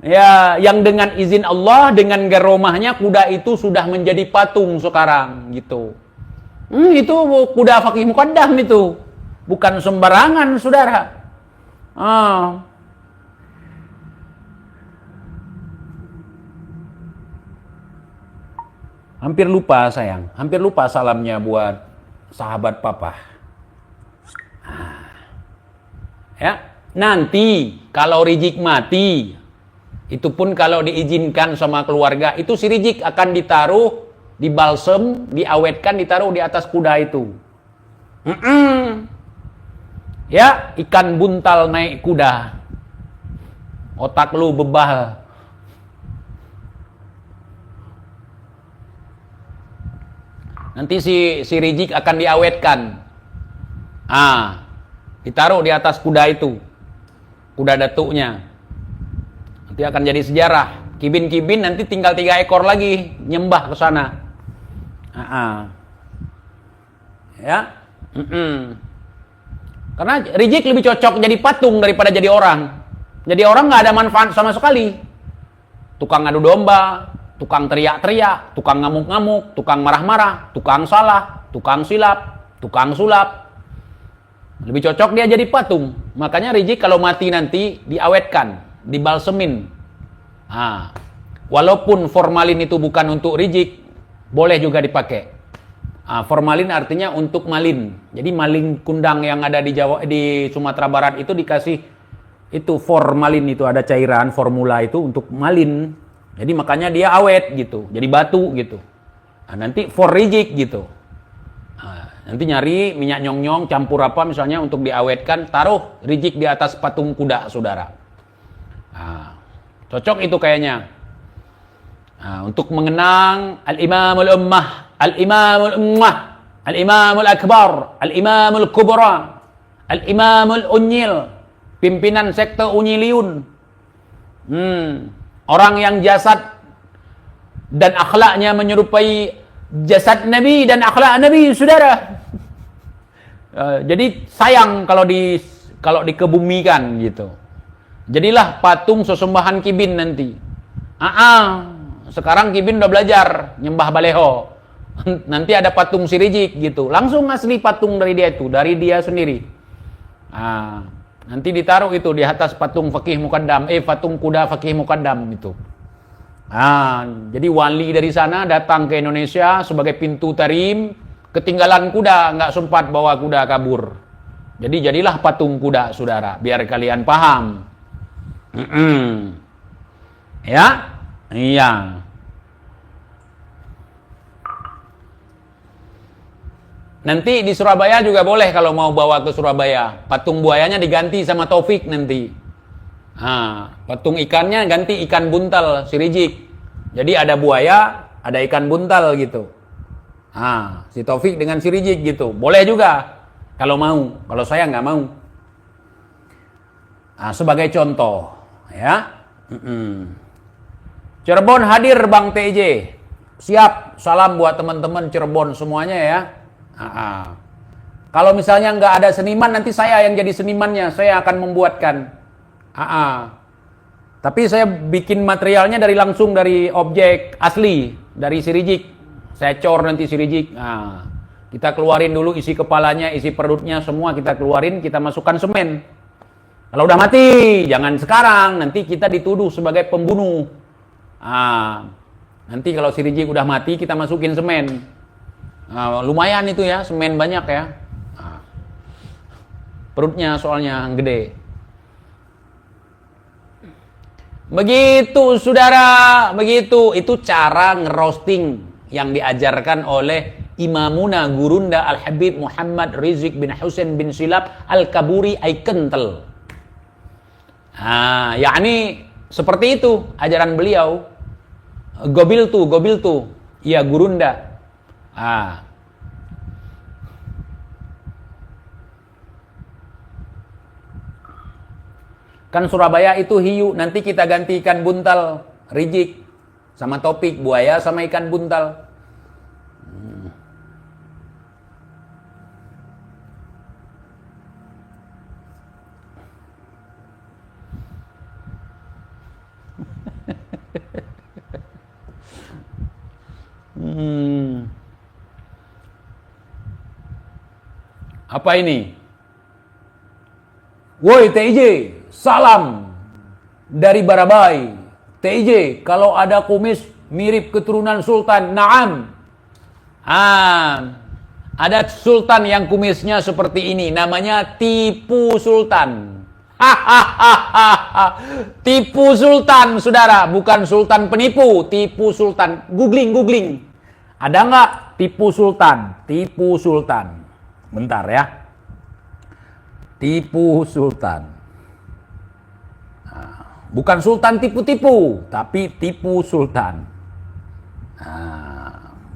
Ya, yang dengan izin Allah, dengan garomahnya kuda itu sudah menjadi patung sekarang gitu. Itu kuda Fakih Muqaddam itu. Bukan sembarangan, saudara. Hampir lupa sayang. Hampir lupa salamnya buat sahabat papa. Ya, nanti kalau Rizik mati, itu pun kalau diizinkan sama keluarga, itu si Rizik akan ditaruh, dibalsem, diawetkan, ditaruh di atas kuda itu. Ya, ikan buntal naik kuda. Otak lu bebal. Nanti si Rizik akan diawetkan. Ditaruh di atas kuda itu. Kuda datuknya. Nanti akan jadi sejarah. Kibin-kibin nanti tinggal 3 ekor lagi nyembah ke sana. Ya. Karena Rizik lebih cocok jadi patung daripada jadi orang. Jadi orang nggak ada manfaat sama sekali. Tukang adu domba, tukang teriak-teriak, tukang ngamuk-ngamuk, tukang marah-marah, tukang salah, tukang silap, tukang sulap. Lebih cocok dia jadi patung. Makanya Rizik kalau mati nanti diawetkan, dibalsemin. Walaupun formalin itu bukan untuk Rizik, boleh juga dipakai. Formalin artinya untuk malin. Jadi maling kundang yang ada di Jawa, di Sumatera Barat itu dikasih itu formalin, itu ada cairan formula itu untuk malin. Jadi makanya dia awet gitu, jadi batu gitu. Nanti for Rizik gitu. Nanti nyari minyak nyong-nyong campur apa misalnya untuk diawetkan, taruh Rizik di atas patung kuda, saudara. Cocok itu kayaknya. Untuk mengenang Al-Imamul Ummah, Al-Imamul Ummah, Al-Imamul Akbar, Al-Imamul Kubra, Al-Imamul Unyil, pimpinan sekte Unyiliun. Orang yang jasad dan akhlaknya menyerupai jasad Nabi dan akhlak Nabi, saudara. Jadi sayang kalau dikebumikan gitu. Jadilah patung sesembahan Kibin nanti. Sekarang Kibin udah belajar nyembah baleho. Nanti ada patung si Rizik gitu. Langsung asli patung dari dia itu, dari dia sendiri. Nanti ditaruh itu di atas patung Fakih Muqaddam, patung kuda Fakih Muqaddam itu. Jadi wali dari sana datang ke Indonesia sebagai pintu tarim, ketinggalan kuda, nggak sempat bawa kuda kabur. Jadi jadilah patung kuda, saudara, biar kalian paham. Ya, iya. Nanti di Surabaya juga boleh kalau mau bawa ke Surabaya. Patung buayanya diganti sama Taufik nanti. Patung ikannya ganti ikan buntal si Rizik. Jadi ada buaya, ada ikan buntal gitu. Si Taufik dengan si Rizik gitu. Boleh juga kalau mau. Kalau saya nggak mau. Sebagai contoh, ya. Cirebon hadir Bang TJ. Siap. Salam buat teman-teman Cirebon semuanya ya. Kalau misalnya nggak ada seniman, nanti saya yang jadi senimannya, saya akan membuatkan. Tapi saya bikin materialnya langsung dari objek asli, dari si Rizik. Saya cor nanti si Rizik. Kita keluarin dulu isi kepalanya, isi perutnya, semua kita keluarin, kita masukkan semen. Kalau udah mati, jangan sekarang, nanti kita dituduh sebagai pembunuh. Nanti kalau si Rizik udah mati, kita masukin semen. Lumayan itu ya, semen banyak ya. Perutnya soalnya gede. Begitu saudara, begitu. Itu cara ngerosting yang diajarkan oleh Imamuna Gurunda Al-Habib Muhammad Rizik bin Husain bin Silab Al-Kaburi Aikentel. Yakni seperti itu ajaran beliau. Gobiltu, ya Gurunda. Kan Surabaya itu hiu, nanti kita ganti ikan buntal, Rizik, sama topik, buaya sama ikan buntal. Apa ini? Woi TIJ, salam dari Barabai. TIJ, kalau ada kumis mirip keturunan Sultan, naam. Ada Sultan yang kumisnya seperti ini, namanya Tipu Sultan. Tipu Sultan, saudara, bukan Sultan penipu, Tipu Sultan. Googling. Ada nggak Tipu Sultan? Tipu Sultan. Bentar ya. Tipu Sultan. Bukan Sultan tipu-tipu, tapi Tipu Sultan.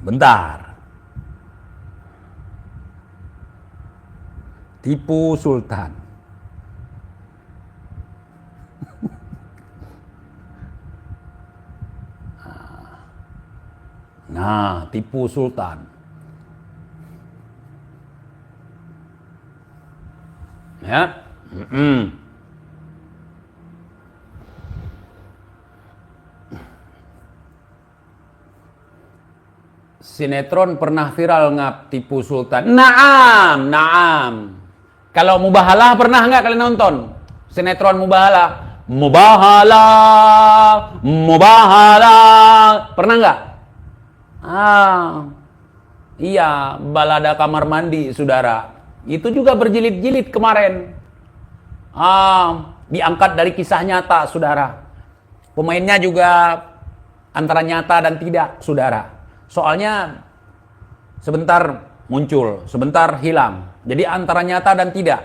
Bentar. Tipu Sultan. Nah, Tipu Sultan. Ya. Sinetron pernah viral ngap Tipu Sultan. Naam. Kalau Mubahalah pernah nggak kalian nonton? Sinetron Mubahalah. Mubahalah. Pernah nggak? Iya, balada kamar mandi, saudara. Itu juga berjilid-jilid kemarin. Diangkat dari kisah nyata, saudara. Pemainnya juga antara nyata dan tidak, saudara. Soalnya sebentar muncul, sebentar hilang. Jadi antara nyata dan tidak.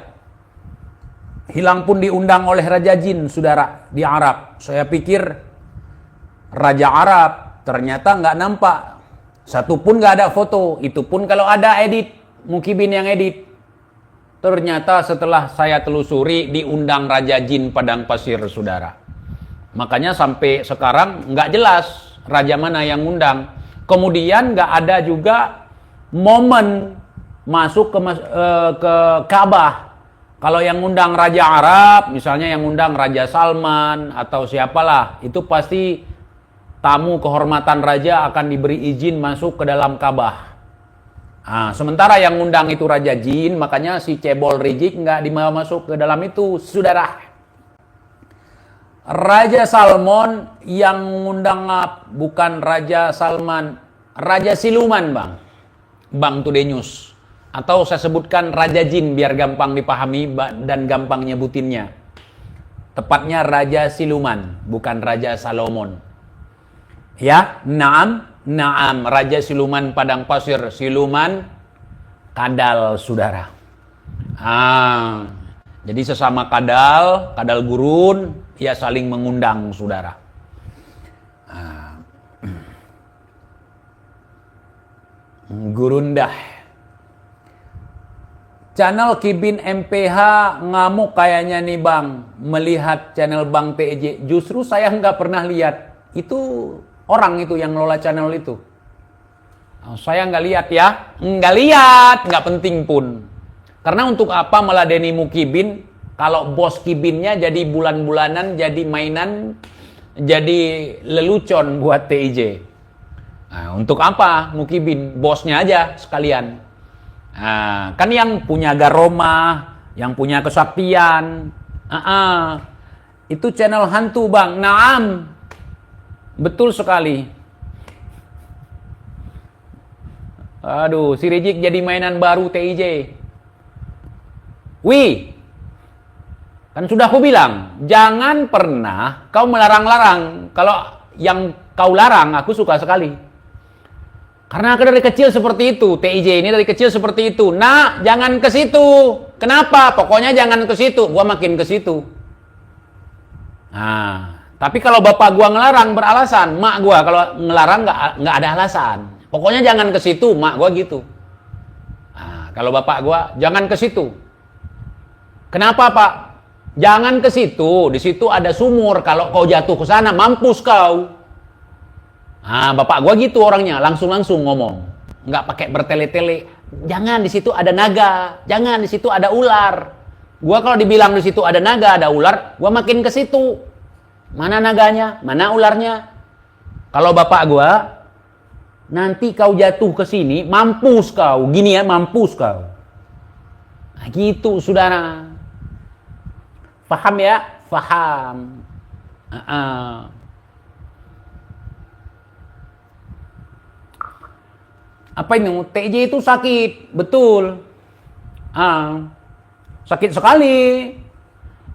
Hilang pun diundang oleh Raja Jin, saudara, di Arab. Saya pikir Raja Arab, ternyata nggak nampak. Satu pun nggak ada foto. Itu pun kalau ada edit, Mukibin yang edit. Ternyata setelah saya telusuri diundang Raja Jin Padang Pasir, saudara. Makanya sampai sekarang nggak jelas raja mana yang undang. Kemudian nggak ada juga momen masuk ke Ka'bah. Kalau yang undang Raja Arab, misalnya yang undang Raja Salman atau siapalah, itu pasti tamu kehormatan raja akan diberi izin masuk ke dalam Ka'bah. Sementara yang undang itu Raja Jin, makanya si cebol Rizik nggak masuk ke dalam itu, saudara. Raja Salmon yang undang bukan Raja Salman, Raja Siluman, Bang Today News. Atau saya sebutkan Raja Jin biar gampang dipahami dan gampang nyebutinnya. Tepatnya Raja Siluman, bukan Raja Salomon. Ya, naam, Raja Siluman Padang Pasir, Siluman kadal, saudara. Jadi sesama kadal gurun, ya saling mengundang, saudara. Gurundah. Channel Kibin MPH ngamuk kayaknya nih, Bang. Melihat channel Bang TJ. Justru saya nggak pernah lihat. Itu orang itu yang ngelola channel itu. Saya nggak lihat ya. Nggak penting pun. Karena untuk apa meladeni Mukibin kalau bos Kibinnya jadi bulan-bulanan, jadi mainan, jadi lelucon buat TIJ. Untuk apa Mukibin? Bosnya aja sekalian. Kan yang punya garomah, yang punya kesaktian, itu channel hantu, Bang. Naam, betul sekali. Aduh, si Rizik jadi mainan baru TIJ. Wih, kan sudah aku bilang, jangan pernah kau melarang-larang. Kalau yang kau larang, aku suka sekali. Karena aku dari kecil seperti itu, TIJ ini dari kecil seperti itu. Nah, jangan ke situ. Kenapa? Pokoknya jangan ke situ. Gua makin ke situ. Nah, tapi kalau bapak gua ngelarang beralasan, mak gua kalau ngelarang nggak ada alasan. Pokoknya jangan ke situ, mak gua gitu. Nah, kalau bapak gua jangan ke situ. Kenapa, Pak? Jangan ke situ. Di situ ada sumur. Kalau kau jatuh ke sana, mampus kau. Nah, bapak gua gitu orangnya, langsung ngomong. Nggak pakai bertele-tele. Jangan di situ ada naga. Jangan di situ ada ular. Gua kalau dibilang di situ ada naga, ada ular, gua makin ke situ. Mana naganya? Mana ularnya? Kalau bapak gua, nanti kau jatuh ke sini, mampus kau. Gini ya, mampus kau. Nah, gitu, saudara. Paham ya? Paham. Apa ini? TJ itu sakit, betul. Sakit sekali.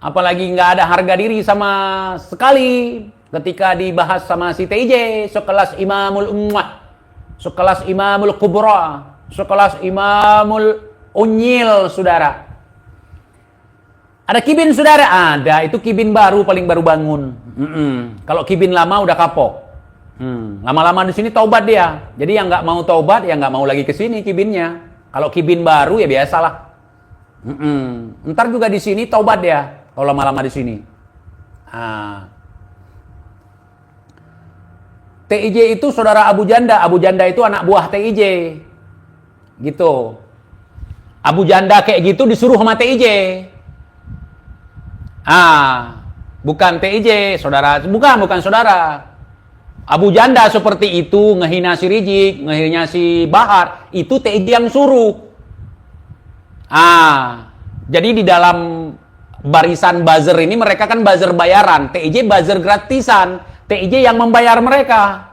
Apalagi nggak ada harga diri sama sekali ketika dibahas sama si TJ, sekelas Imamul Ummah, sekelas Imamul Kubra, sekelas Imamul Unyil, saudara. Ada kibin, saudara? Ada, itu kibin baru, paling baru bangun. Kalau kibin lama udah kapok. Lama-lama di sini taubat dia. Jadi yang nggak mau taubat, ya nggak mau lagi ke sini kibinnya. Kalau kibin baru ya biasalah. Ntar juga di sini taubat dia. Kalau lama-lama di sini. TIJ itu saudara Abu Janda. Abu Janda itu anak buah TIJ. Gitu. Abu Janda kayak gitu disuruh sama TIJ. Bukan TIJ, saudara. Bukan saudara. Abu Janda seperti itu, ngehina si Rizik, ngehina si Bahar, itu TIJ yang suruh. Jadi di dalam barisan buzzer ini mereka kan buzzer bayaran, TIJ buzzer gratisan, TIJ yang membayar mereka.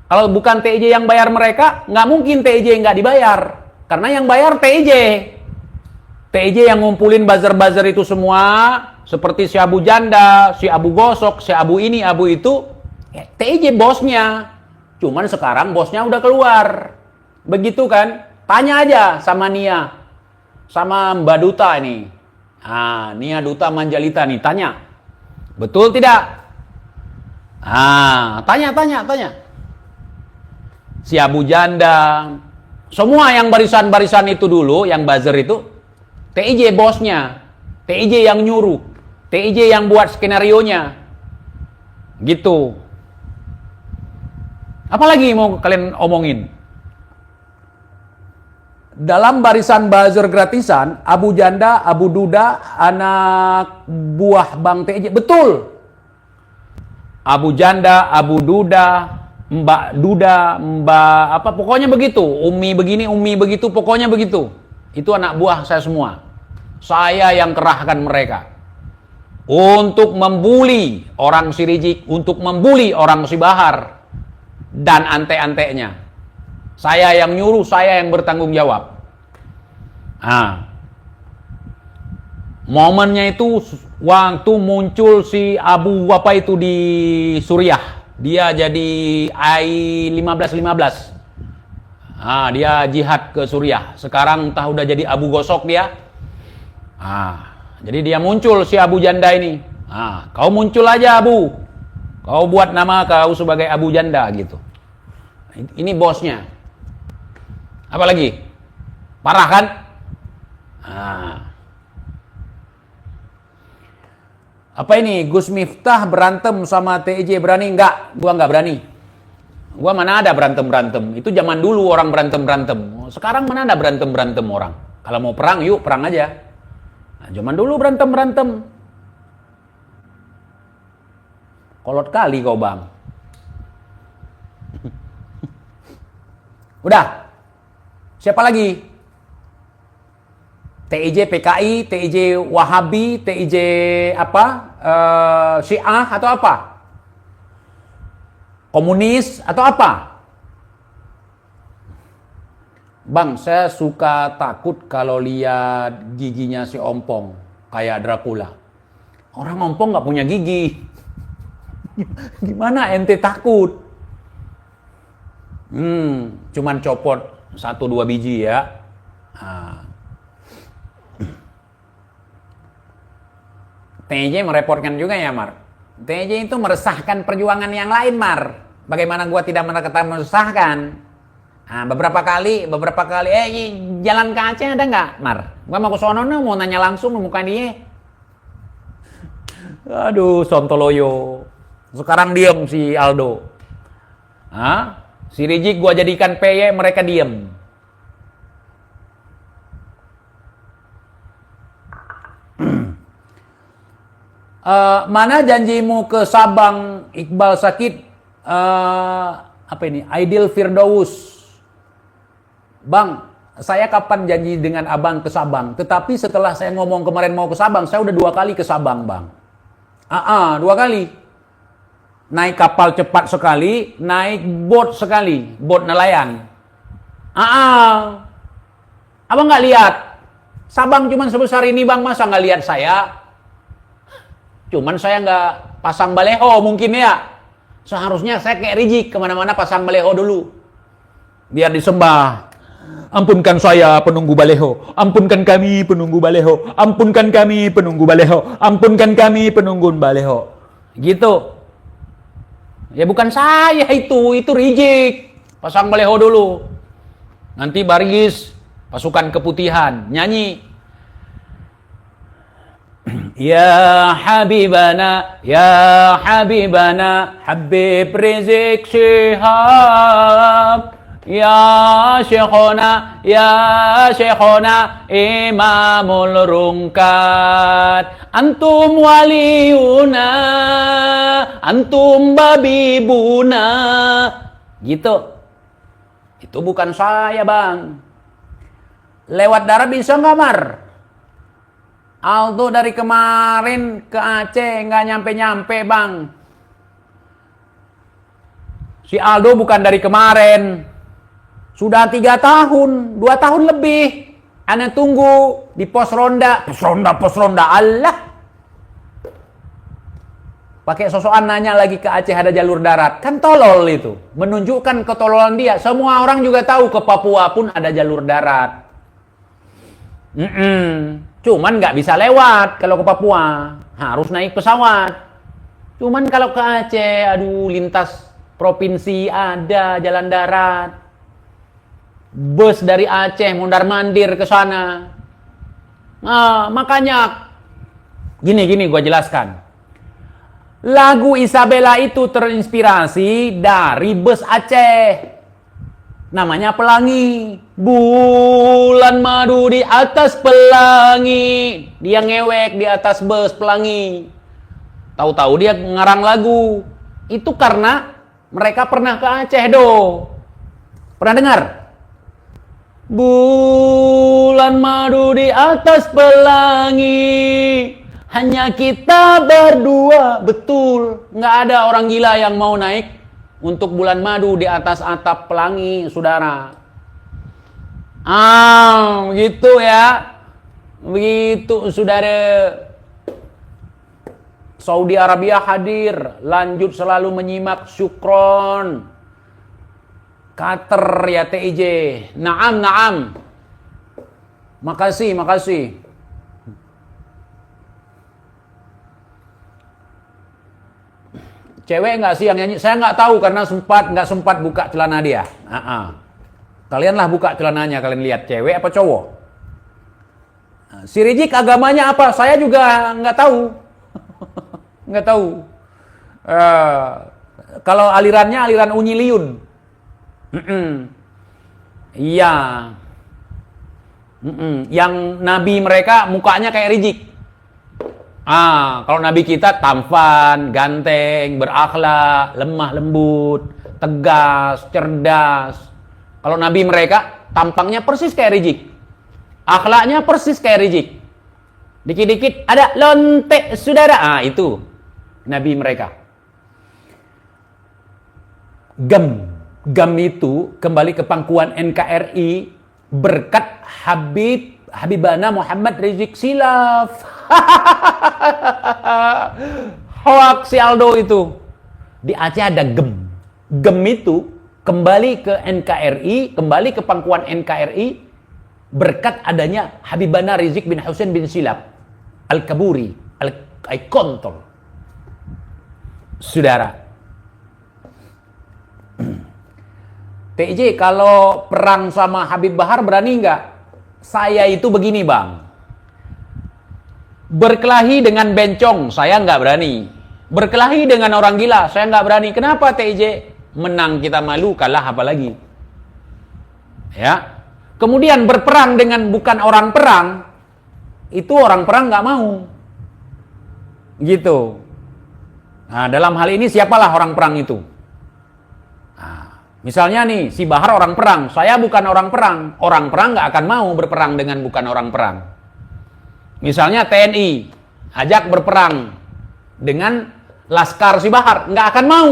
Kalau bukan TIJ yang bayar mereka, nggak mungkin TIJ nggak dibayar. Karena yang bayar TIJ. TIJ yang ngumpulin buzzer-buzzer itu semua, seperti si Abu Janda, si Abu Gosok, si Abu ini, Abu itu, TIJ bosnya. Cuman sekarang bosnya udah keluar. Begitu kan? Tanya aja sama Nia. Sama Mbak Duta ini. Nia Duta Manjalita nih. Tanya. Betul tidak? Tanya. Si Abu Janda. Semua yang barisan-barisan itu dulu, yang buzzer itu, TIJ bosnya. TIJ yang nyuruh. TIJ yang buat skenarionya. Gitu. Apalagi mau kalian omongin? Dalam barisan buzzer gratisan, Abu Janda, Abu Duda, anak buah Bang TJ. Betul. Abu Janda, Abu Duda, Mbak Duda, Mbak apa, pokoknya begitu. Umi begini, Umi begitu, pokoknya begitu. Itu anak buah saya semua. Saya yang kerahkan mereka. Untuk membuli orang si Rizik, untuk membuli orang si Bahar. Dan ante-antenya. Saya yang nyuruh, saya yang bertanggung jawab. Momennya itu waktu muncul si Abu apa itu di Suriah. Dia jadi I-1515. Dia jihad ke Suriah. Sekarang entah udah jadi Abu Gosok dia. Jadi dia muncul si Abu Janda ini. Kau muncul aja Abu. Kau buat nama kau sebagai Abu Janda gitu. Ini bosnya. Apa lagi? Parah kan? Apa ini? Gus Miftah berantem sama TIJ berani? Enggak, gua nggak berani. Gua mana ada berantem-berantem. Itu zaman dulu orang berantem-berantem. Sekarang mana ada berantem-berantem orang. Kalau mau perang, yuk perang aja. Zaman dulu berantem-berantem. Kolot kali kau bang. Udah. Siapa lagi? TIJ PKI, TIJ Wahabi, TIJ apa? Syiah atau apa? Komunis atau apa? Bang, saya suka takut kalau lihat giginya si Ompong kayak Dracula. Orang Ompong nggak punya gigi. Gimana ente takut? Cuman copot 1-2 biji ya. TJ merepotkan juga ya, Mar. TJ itu meresahkan perjuangan yang lain, Mar. Bagaimana gua tidak meresahkan? Beberapa kali, jalan ke Aceh ada nggak, Mar? Gua mau ke sono mau nanya langsung muka dia. Aduh, sontoloyo. Sekarang diem si Aldo. Si Rizik gua jadikan PY, mereka diem. Mana janjimu ke Sabang, Iqbal Sakit? Apa ini? Aidil Firdaus. Bang, saya kapan janji dengan abang ke Sabang? Tetapi setelah saya ngomong kemarin mau ke Sabang, saya udah 2 kali ke Sabang, Bang. 2 kali. Naik kapal cepat sekali, naik bot sekali, bot nelayan. Abang nggak lihat? Sabang cuman sebesar ini, Bang, masa nggak lihat saya? Cuman saya nggak pasang baleho mungkin ya. Seharusnya saya kayak Rizik, kemana-mana pasang baleho dulu. Biar disembah. Ampunkan saya penunggu baleho. Ampunkan kami penunggu baleho. Ampunkan kami penunggu baleho. Ampunkan kami penunggu baleho. Gitu. Ya bukan saya itu Rizik. Pasang baleho dulu. Nanti Baris, pasukan keputihan, nyanyi. Ya Habibana, Habib Rizik Syihab. Ya Syekhona, Imamul Rungkat. Antum waliuna, antum babibuna. Gitu. Itu bukan saya, Bang. Lewat darat bisa nggak, Mar? Aldo dari kemarin ke Aceh nggak nyampe-nyampe, Bang. Si Aldo bukan dari kemarin. Sudah 3 tahun, 2 tahun lebih. Ana tunggu di pos ronda. Pos ronda, Allah. Pakai sosokan nanya lagi ke Aceh ada jalur darat. Kan tolol itu. Menunjukkan ketololan dia. Semua orang juga tahu ke Papua pun ada jalur darat. Cuman nggak bisa lewat kalau ke Papua. Harus naik pesawat. Cuman kalau ke Aceh, aduh, lintas provinsi ada jalan darat. Bus dari Aceh mondar-mandir ke sana. Makanya gini gua jelaskan. Lagu Isabella itu terinspirasi dari bus Aceh. Namanya Pelangi. Bulan madu di atas pelangi. Dia ngewek di atas bus Pelangi. Tahu-tahu dia ngarang lagu. Itu karena mereka pernah ke Aceh Pernah dengar? Bulan madu di atas pelangi. Hanya kita berdua. Betul. Nggak ada orang gila yang mau naik untuk bulan madu di atas atap Pelangi, saudara. Gitu ya. Begitu, saudara. Saudi Arabia hadir. Lanjut selalu menyimak, syukron. Qatar ya TIJ. Naam. Makasih. Cewek nggak sih yang nyanyi? Saya nggak tahu karena nggak sempat buka celana dia. Kalianlah buka celananya, kalian lihat cewek apa cowok. Si Rizik agamanya apa? Saya juga nggak tahu. Nggak tahu. Kalau alirannya aliran Unyiliun. Iya. Yang nabi mereka mukanya kayak Rizik. Kalau nabi kita tampan, ganteng, berakhlak, lemah lembut, tegas, cerdas. Kalau nabi mereka tampangnya persis kayak Rizik. Akhlaknya persis kayak Rizik. Dikit-dikit ada lontek saudara. Itu nabi mereka. Gam itu kembali ke pangkuan NKRI berkat Habibana Muhammad Rizik Silaf. Hoax si Aldo itu. Di Aceh ada GEM. GEM itu kembali ke NKRI, kembali ke pangkuan NKRI berkat adanya Habibana Rizik bin Hussein bin Silaf Al-Kaburi, Al-Kontol. Saudara, TJ kalau perang sama Habib Bahar berani nggak? Saya itu begini bang, berkelahi dengan bencong saya nggak berani, berkelahi dengan orang gila saya nggak berani. Kenapa TJ? Menang kita malu, kalah apalagi. Ya, kemudian berperang dengan bukan orang perang, itu orang perang nggak mau, gitu. Nah, dalam hal ini siapalah orang perang itu? Misalnya nih, si Bahar orang perang, saya bukan orang perang. Orang perang nggak akan mau berperang dengan bukan orang perang. Misalnya TNI, ajak berperang dengan Laskar si Bahar, nggak akan mau.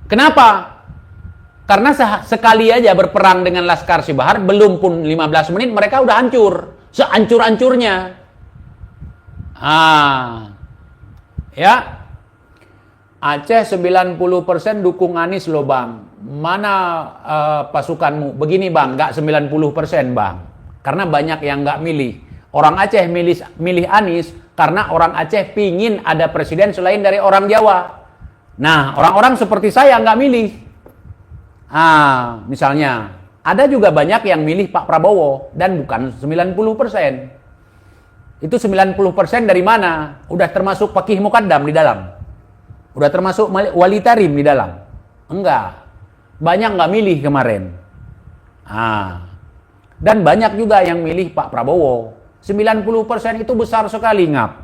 Kenapa? Karena sekali aja berperang dengan Laskar si Bahar, belum pun 15 menit mereka udah hancur. Sehancur-hancurnya. Ya. Aceh 90% dukung Anies loh bang. Mana pasukanmu? Begini bang, nggak 90% bang. Karena banyak yang nggak milih. Orang Aceh milih Anies karena orang Aceh pingin ada presiden selain dari orang Jawa. Nah, orang-orang seperti saya nggak milih. Misalnya, ada juga banyak yang milih Pak Prabowo dan bukan 90%. Itu 90% dari mana? Udah termasuk Fakih Mukaddam di dalam. Udah termasuk Wali Tarim di dalam? Enggak. Banyak nggak milih kemarin. Dan banyak juga yang milih Pak Prabowo. 90% itu besar sekali ngap.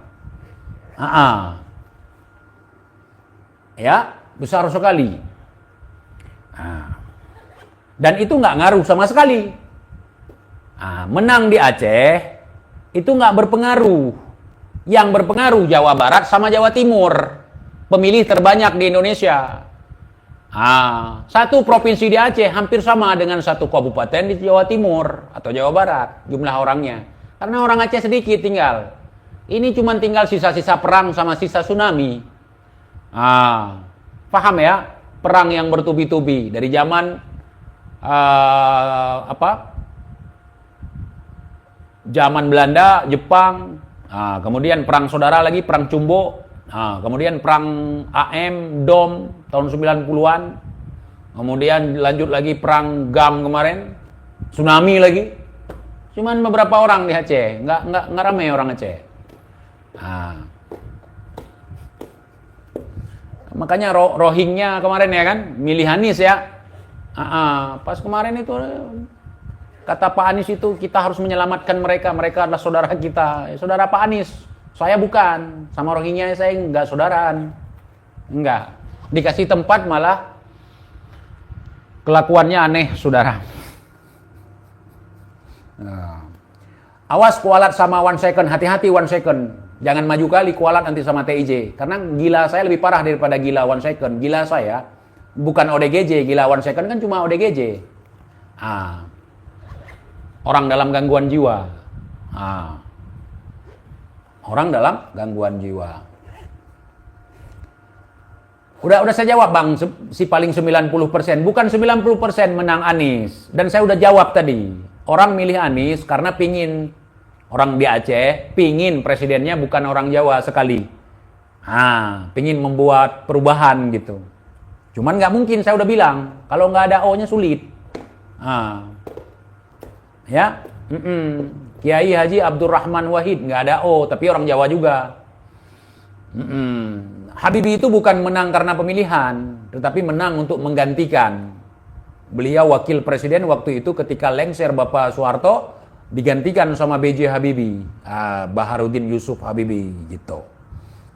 Ya, besar sekali. Dan itu nggak ngaruh sama sekali. Menang di Aceh itu nggak berpengaruh. Yang berpengaruh Jawa Barat sama Jawa Timur. Pemilih terbanyak di Indonesia. Satu provinsi di Aceh hampir sama dengan satu kabupaten di Jawa Timur atau Jawa Barat jumlah orangnya. Karena orang Aceh sedikit tinggal. Ini cuma tinggal sisa-sisa perang sama sisa tsunami. Paham ya? Perang yang bertubi-tubi dari zaman zaman Belanda, Jepang, kemudian perang saudara lagi, perang Cumbo. Kemudian perang AM, DOM tahun 90-an. Kemudian lanjut lagi perang GAM kemarin. Tsunami lagi. Cuman beberapa orang di Aceh, nggak ramai orang Aceh. Makanya Rohingya kemarin ya kan, milih Anies ya. Pas kemarin itu kata Pak Anies itu kita harus menyelamatkan mereka adalah saudara kita, saudara Pak Anies. Saya bukan, sama Rohingya saya nggak saudaraan. Enggak. Dikasih tempat malah kelakuannya aneh, saudara. Awas kualat sama 1 second, hati-hati 1 second. Jangan maju kali kualat nanti sama TIJ. Karena gila saya lebih parah daripada gila 1 second. Gila saya bukan ODGJ, gila 1 second kan cuma ODGJ. Orang dalam gangguan jiwa. Orang dalam gangguan jiwa. Udah saya jawab bang, si paling 90%. Bukan 90% menang Anies. Dan saya udah jawab tadi. Orang milih Anies karena pingin. Orang di Aceh pingin presidennya bukan orang Jawa sekali. Pingin membuat perubahan gitu. Cuman nggak mungkin, saya udah bilang. Kalau nggak ada O-nya sulit. Ya. Kiai Haji Abdurrahman Wahid, nggak ada O, tapi orang Jawa juga. Habibie itu bukan menang karena pemilihan, tetapi menang untuk menggantikan. Beliau wakil presiden waktu itu ketika lengser Bapak Soeharto, digantikan sama B.J. Habibie, Baharudin Yusuf Habibie gitu.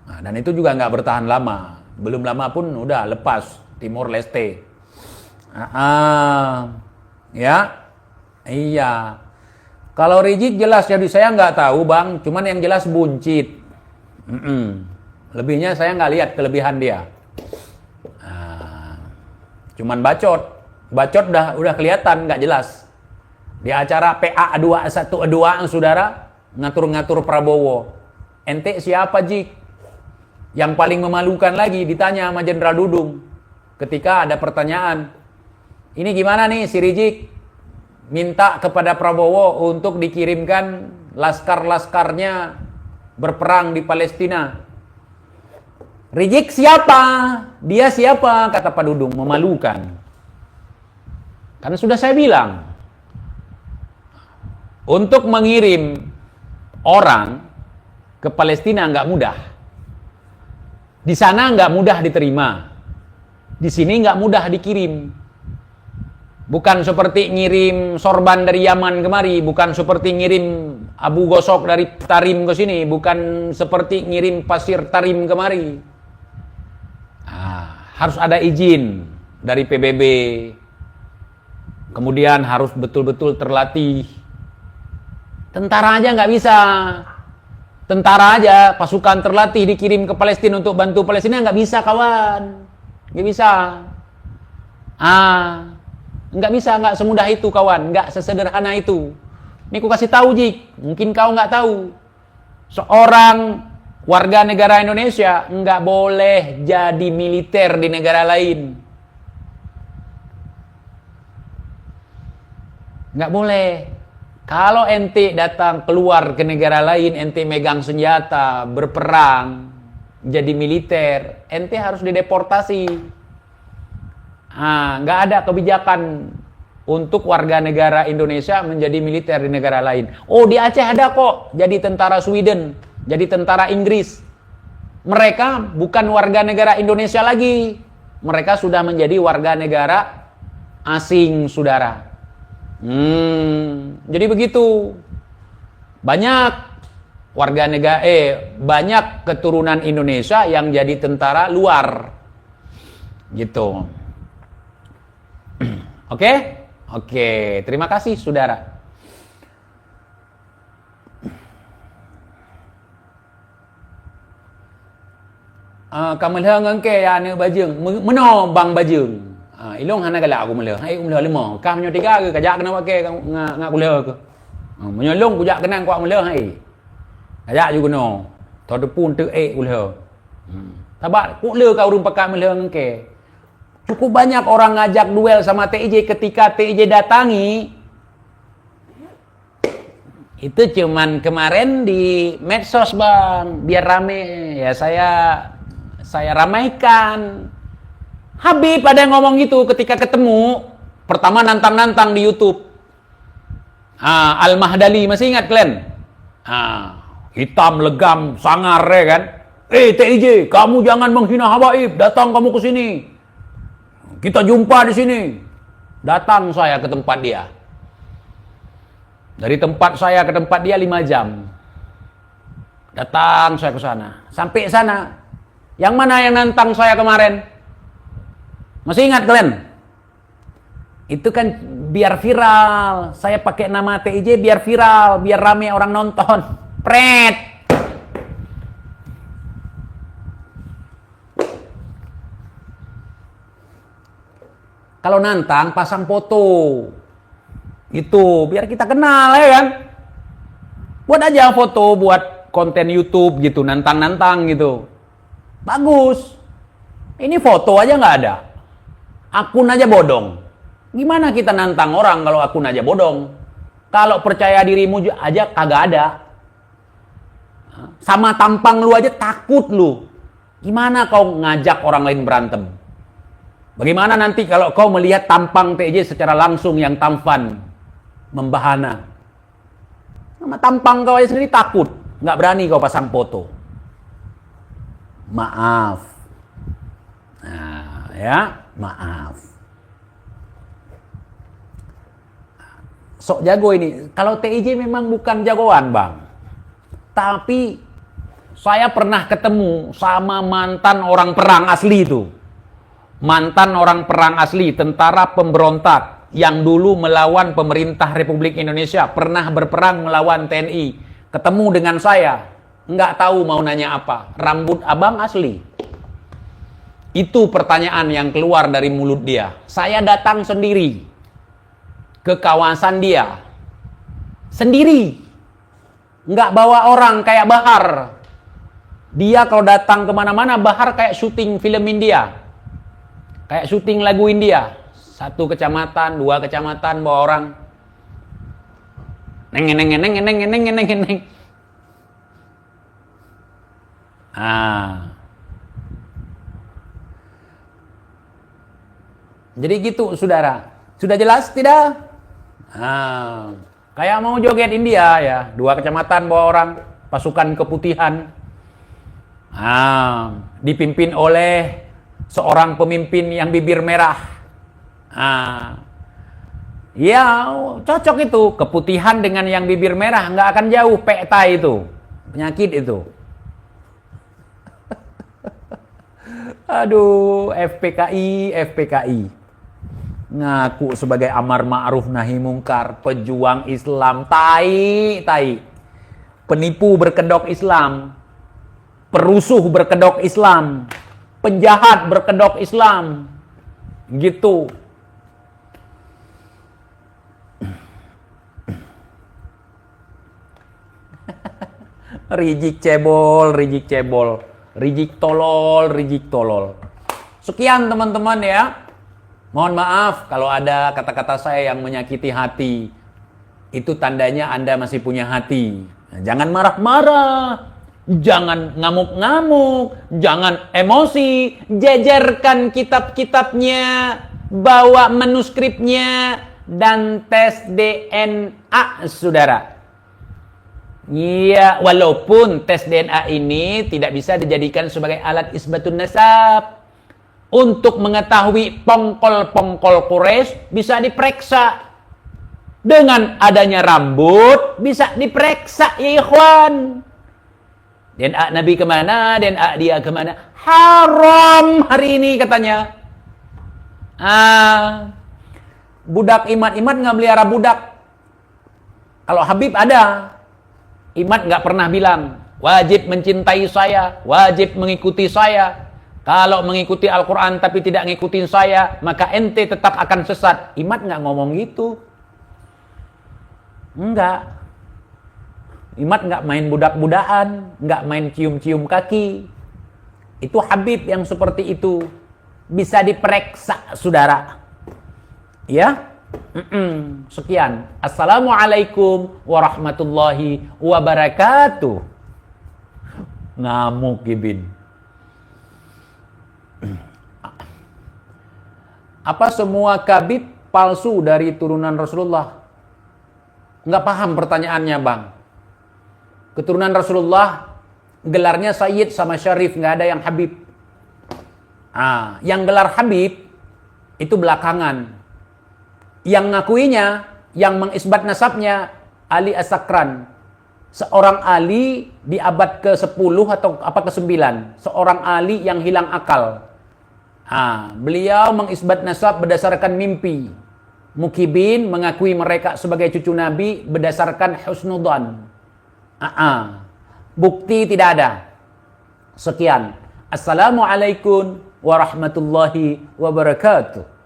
Dan itu juga nggak bertahan lama, belum lama pun udah lepas Timor Leste. Ya, iya. Kalau Rizik jelas, jadi saya nggak tahu bang, cuman yang jelas buncit. Lebihnya saya nggak lihat kelebihan dia. Cuman bacot udah kelihatan nggak jelas. Di acara PA 212, saudara, ngatur-ngatur Prabowo. Ente siapa, Jik? Yang paling memalukan lagi ditanya sama Jenderal Dudung. Ketika ada pertanyaan, ini gimana nih si Rizik? Minta kepada Prabowo untuk dikirimkan laskar-laskarnya berperang di Palestina. Rizik siapa? Dia siapa? Kata Pak Dudung, memalukan. Karena sudah saya bilang, untuk mengirim orang ke Palestina nggak mudah. Di sana nggak mudah diterima. Di sini nggak mudah dikirim. Bukan seperti ngirim sorban dari Yaman kemari, bukan seperti ngirim abu gosok dari Tarim ke sini, bukan seperti ngirim pasir Tarim kemari. Harus ada izin dari PBB. Kemudian harus betul-betul terlatih. Tentara aja nggak bisa. Tentara aja, pasukan terlatih dikirim ke Palestina untuk bantu Palestina nggak bisa, kawan. Nggak bisa. Nggak bisa, nggak semudah itu, kawan. Nggak sesederhana itu. Ini aku kasih tahu, Jik. Mungkin kau nggak tahu. Seorang warga negara Indonesia nggak boleh jadi militer di negara lain. Nggak boleh. Kalau ente datang keluar ke negara lain, ente megang senjata, berperang, jadi militer, ente harus dideportasi. Nggak ada kebijakan untuk warga negara Indonesia menjadi militer di negara lain. Oh, di Aceh ada kok, jadi tentara Sweden, jadi tentara Inggris. Mereka bukan warga negara Indonesia lagi. Mereka sudah menjadi warga negara asing, saudara. Jadi begitu. Banyak warga negara banyak keturunan Indonesia yang jadi tentara luar. Gitu. Oke? Oke, terima kasih saudara. Kamu lihat ngengke ya ni bajeng. Meno bang bajeng. Ilong hana galak aku melihat. Hai melihat lima. Kah menyo tiga ke kajak kena pakai ngak kuliah ke. Menyolong kujak kenang kuat melihat hai. Kajak juga no. Tode pun te kuliah. Tabak kuliah kau rum pakai melihat ngengke. Cukup banyak orang ngajak duel sama TIJ, ketika TIJ datangi. Itu cuman kemarin di medsos, Bang, biar rame. Ya saya ramaikan. Habib pada ngomong gitu ketika ketemu. Pertama nantang-nantang di YouTube. Al-Mahdali, masih ingat kalian? Hitam, legam, sangar ya kan? TIJ, kamu jangan menghina Habaib, datang kamu ke sini. Kita jumpa di sini. Datang saya ke tempat dia. Dari tempat saya ke tempat dia 5 jam. Datang saya ke sana. Sampai sana. Yang mana yang nantang saya kemarin? Masih ingat kalian? Itu kan biar viral. Saya pakai nama TIJ biar viral, biar rame orang nonton. Pret. Kalau nantang pasang foto. Itu biar kita kenal ya kan. Buat aja foto buat konten YouTube gitu, nantang-nantang gitu. Bagus. Ini foto aja nggak ada. Akun aja bodong. Gimana kita nantang orang kalau akun aja bodong? Kalau percaya dirimu aja kagak ada. Sama tampang lu aja takut lu. Gimana kau ngajak orang lain berantem? Bagaimana nanti kalau kau melihat tampang TJ secara langsung yang tampan, membahana? Sama tampang kau aja sendiri takut. Nggak berani kau pasang foto. Maaf. Nah, ya, maaf. Sok jago ini. Kalau TIJ memang bukan jagoan, Bang. Tapi saya pernah ketemu sama mantan orang perang asli itu. Mantan orang perang asli, tentara pemberontak yang dulu melawan pemerintah Republik Indonesia, pernah berperang melawan TNI. Ketemu dengan saya, nggak tahu mau nanya apa. Rambut abang asli. Itu pertanyaan yang keluar dari mulut dia. Saya datang sendiri ke kawasan dia. Sendiri. Nggak bawa orang kayak Bahar. Dia kalau datang kemana-mana, Bahar kayak syuting film India. Kayak syuting lagu India. 1 kecamatan, 2 kecamatan bawa orang. Neng. Jadi gitu, saudara. Sudah jelas tidak? Kayak mau joget India ya, 2 kecamatan bawa orang, pasukan keputihan. Dipimpin oleh seorang pemimpin yang bibir merah. Ya, cocok itu. Keputihan dengan yang bibir merah nggak akan jauh, pekta itu. Penyakit itu. Aduh, FPKI. Ngaku sebagai amar ma'ruf nahi mungkar, pejuang Islam, tai. Penipu berkedok Islam, perusuh berkedok Islam, penjahat berkedok Islam. Gitu. Rijik cebol, rijik tolol. Sekian teman-teman ya. Mohon maaf kalau ada kata-kata saya yang menyakiti hati. Itu tandanya Anda masih punya hati. Jangan marah-marah, jangan ngamuk-ngamuk, jangan emosi, jejerkan kitab-kitabnya, bawa manuskripnya, dan tes DNA, saudara. Iya, walaupun tes DNA ini tidak bisa dijadikan sebagai alat isbatun nasab. Untuk mengetahui pongkol-pongkol Quraisy bisa diperiksa. Dengan adanya rambut bisa diperiksa, ya ikhwan. DNA Nabi kemana, DNA dia kemana. Haram hari ini katanya. Budak Imat nggak melihara budak. Kalau Habib ada. Imat nggak pernah bilang, wajib mencintai saya, wajib mengikuti saya. Kalau mengikuti Al-Quran tapi tidak ngikutin saya, maka ente tetap akan sesat. Imat nggak ngomong gitu. Enggak. Imat nggak main budak-budakan, nggak main cium-cium kaki. Itu Habib yang seperti itu. Bisa diperiksa, saudara. Ya? Sekian. Assalamualaikum warahmatullahi wabarakatuh. Ngamuk Ibin. Apa semua kabib palsu dari turunan Rasulullah? Nggak paham pertanyaannya, Bang. Keturunan Rasulullah gelarnya Sayyid sama Syarif, nggak ada yang Habib. Yang gelar Habib itu belakangan. Yang ngakuinya, yang mengisbat nasabnya Ali As-Sakran. Seorang Ali di abad ke-10 atau ke-9. Seorang Ali yang hilang akal. Beliau mengisbat nasab berdasarkan mimpi. Mukibin mengakui mereka sebagai cucu Nabi berdasarkan husnudzan. Bukti tidak ada. Sekian. Assalamualaikum warahmatullahi wabarakatuh.